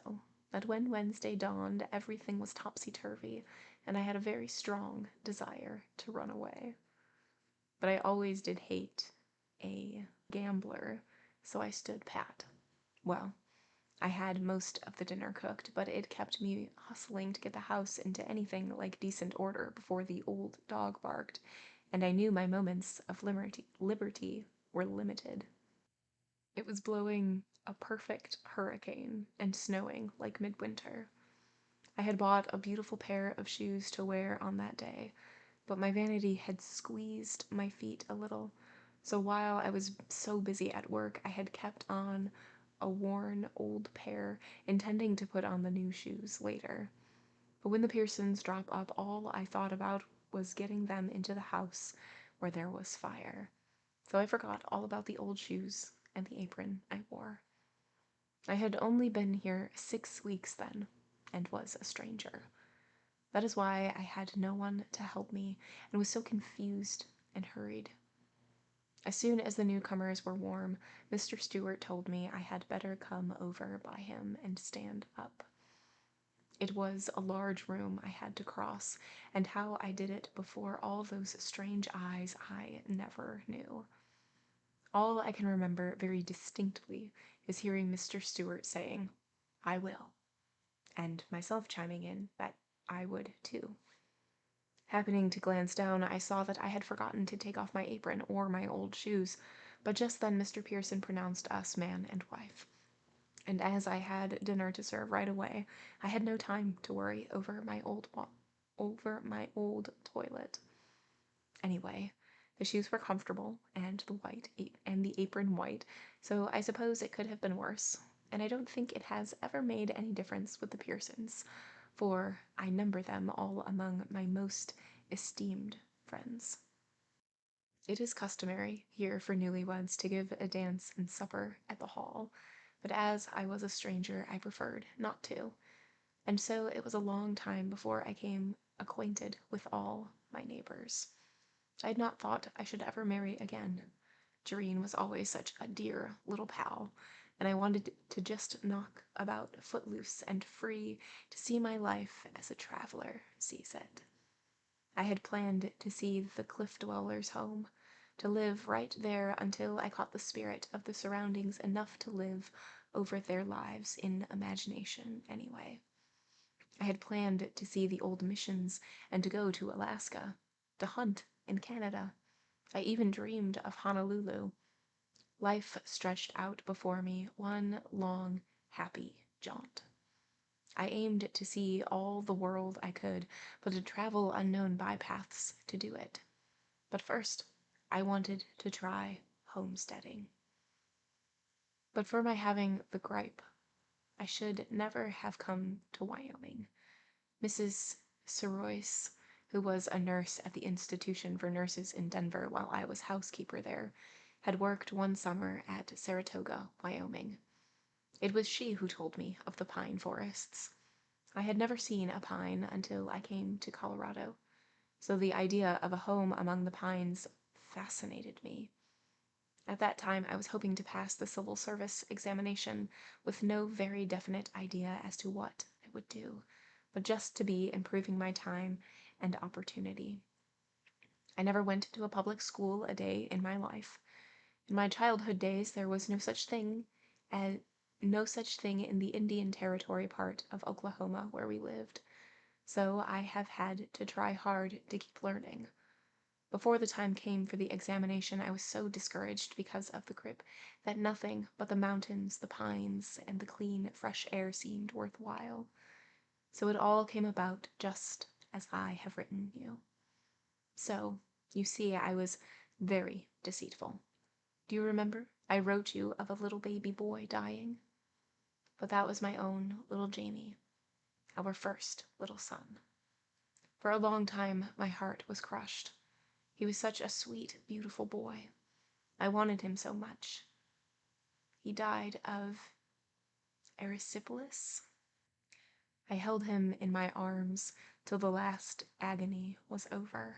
that when Wednesday dawned, everything was topsy-turvy, and I had a very strong desire to run away. But I always did hate a gambler, so I stood pat. Well, I had most of the dinner cooked, but it kept me hustling to get the house into anything like decent order before the old dog barked, and I knew my moments of liberty were limited. It was blowing a perfect hurricane and snowing like midwinter. I had bought a beautiful pair of shoes to wear on that day, but my vanity had squeezed my feet a little, so while I was so busy at work, I had kept on a worn old pair, intending to put on the new shoes later. But when the Pearsons dropped up, all I thought about was getting them into the house where there was fire. So I forgot all about the old shoes and the apron I wore. I had only been here 6 weeks then, and was a stranger. That is why I had no one to help me, and was so confused and hurried. As soon as the newcomers were warm, Mr. Stewart told me I had better come over by him and stand up. It was a large room I had to cross, and how I did it before all those strange eyes I never knew. All I can remember very distinctly is hearing Mr. Stewart saying, "I will," and myself chiming in that I would too. Happening to glance down, I saw that I had forgotten to take off my apron or my old shoes, but just then Mr. Pearson pronounced us man and wife. And as I had dinner to serve right away, I had no time to worry over my old toilet. Anyway, the shoes were comfortable and the apron white, so I suppose it could have been worse, and I don't think it has ever made any difference with the Pearsons, for I number them all among my most esteemed friends. It is customary here for newlyweds to give a dance and supper at the hall, but as I was a stranger, I preferred not to, and so it was a long time before I came acquainted with all my neighbors. I had not thought I should ever marry again. Jareen was always such a dear little pal, and I wanted to just knock about footloose and free to see my life as a traveler sees it. I had planned to see the cliff dwellers' home, to live right there until I caught the spirit of the surroundings enough to live over their lives in imagination anyway. I had planned to see the old missions and to go to Alaska, to hunt in Canada. I even dreamed of Honolulu. Life stretched out before me, one long, happy jaunt. I aimed to see all the world I could, but to travel unknown bypaths to do it. But first, I wanted to try homesteading. But for my having the gripe, I should never have come to Wyoming. Mrs. Serois, who was a nurse at the Institution for Nurses in Denver while I was housekeeper there, had worked one summer at Saratoga, Wyoming. It was she who told me of the pine forests. I had never seen a pine until I came to Colorado, so the idea of a home among the pines fascinated me. At that time, I was hoping to pass the civil service examination with no very definite idea as to what I would do, but just to be improving my time and opportunity. I never went to a public school a day in my life. In my childhood days, there was no such thing in the Indian Territory part of Oklahoma where we lived, so I have had to try hard to keep learning. Before the time came for the examination, I was so discouraged because of the grip that nothing but the mountains, the pines, and the clean, fresh air seemed worthwhile. So it all came about just as I have written you. So, you see, I was very deceitful. Do you remember? I wrote you of a little baby boy dying. But that was my own little Jamie, our first little son. For a long time, my heart was crushed. He was such a sweet, beautiful boy. I wanted him so much. He died of erysipelas. I held him in my arms till the last agony was over.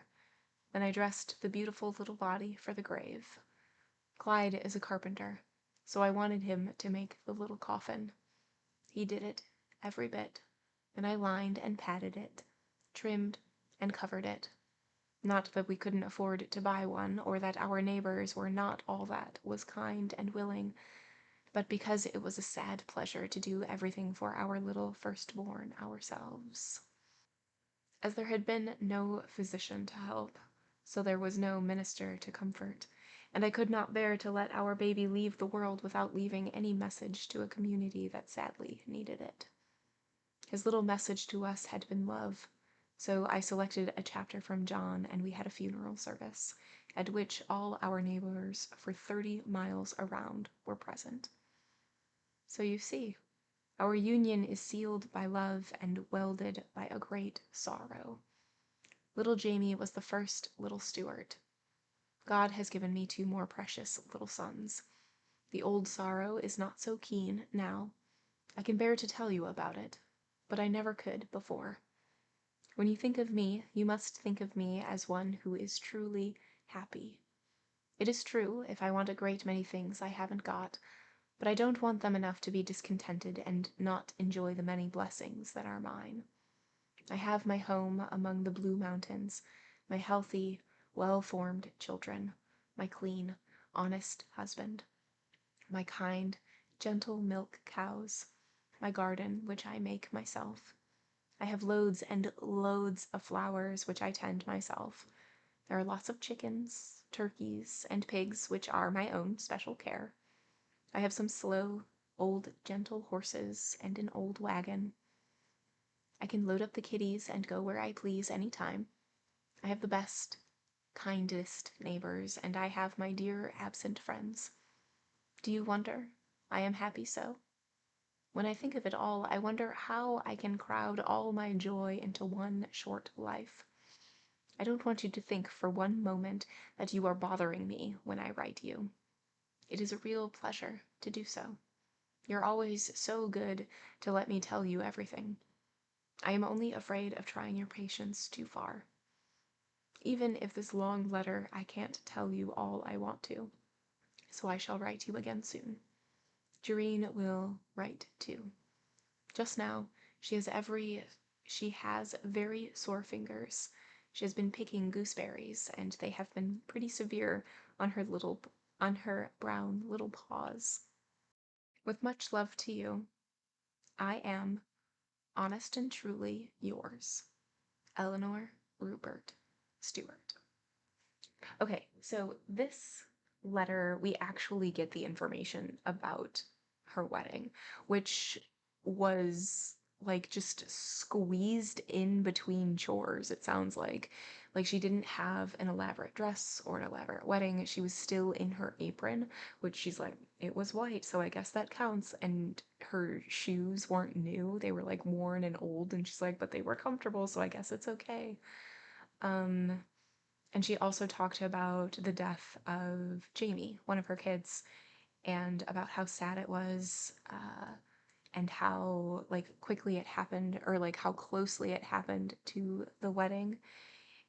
Then I dressed the beautiful little body for the grave. Clyde is a carpenter, so I wanted him to make the little coffin. He did it, every bit, and I lined and padded it, trimmed and covered it. Not that we couldn't afford to buy one, or that our neighbors were not all that was kind and willing, but because it was a sad pleasure to do everything for our little firstborn ourselves. As there had been no physician to help, so there was no minister to comfort, and I could not bear to let our baby leave the world without leaving any message to a community that sadly needed it. His little message to us had been love, so I selected a chapter from John and we had a funeral service, at which all our neighbors for 30 miles around were present. So you see, our union is sealed by love and welded by a great sorrow. Little Jamie was the first little Stewart. God has given me 2 more precious little sons. The old sorrow is not so keen now. I can bear to tell you about it, but I never could before. When you think of me, you must think of me as one who is truly happy. It is true, if I want a great many things I haven't got, but I don't want them enough to be discontented and not enjoy the many blessings that are mine. I have my home among the Blue Mountains, my healthy, well-formed children, my clean, honest husband, my kind, gentle milk cows, my garden, which I make myself. I have loads and loads of flowers, which I tend myself. There are lots of chickens, turkeys, and pigs, which are my own special care. I have some slow, old, gentle horses and an old wagon. I can load up the kiddies and go where I please any time. I have the best, kindest neighbors, and I have my dear absent friends. Do you wonder I am happy so? When I think of it all, I wonder how I can crowd all my joy into one short life. I don't want you to think for one moment that you are bothering me when I write you. It is a real pleasure to do so. You're always so good to let me tell you everything. I am only afraid of trying your patience too far. Even if this long letter I can't tell you all I want to, so I shall write you again soon. Jereen will write too. Just now, she has very sore fingers. She has been picking gooseberries, and they have been pretty severe on her brown little paws. With much love to you, I am, honest and truly yours, Elinore Pruitt Stewart. Okay, so this letter, we actually get the information about her wedding, which was like just squeezed in between chores, it sounds like. Like she didn't have an elaborate dress or an elaborate wedding. She was still in her apron, which she's like, it was white, so I guess that counts. And her shoes weren't new, they were like worn and old, and she's like, but they were comfortable, so I guess it's okay. Um, and she also talked about the death of Jamie, one of her kids, and about how sad it was, and how like quickly it happened, or like how closely it happened to the wedding,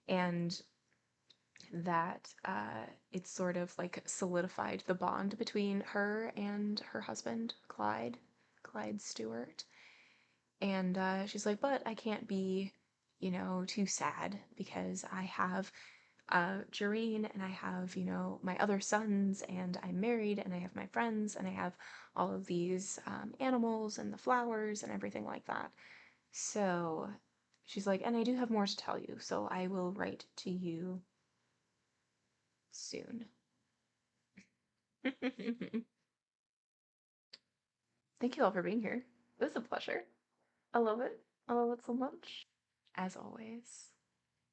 and that it sort of like solidified the bond between her and her husband, Clyde Stewart. And she's like, but I can't be, too sad because I have Jareen, and I have, my other sons, and I'm married, and I have my friends, and I have all of these animals and the flowers and everything like that. So she's like, and I do have more to tell you, so I will write to you soon. Thank you all for being here. It was a pleasure. I love it. I love it so much. As always,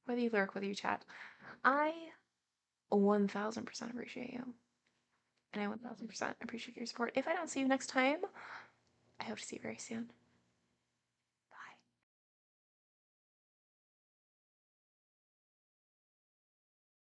whether you lurk, whether you chat, I 1000% appreciate you. And I 1000% appreciate your support. If I don't see you next time, I hope to see you very soon.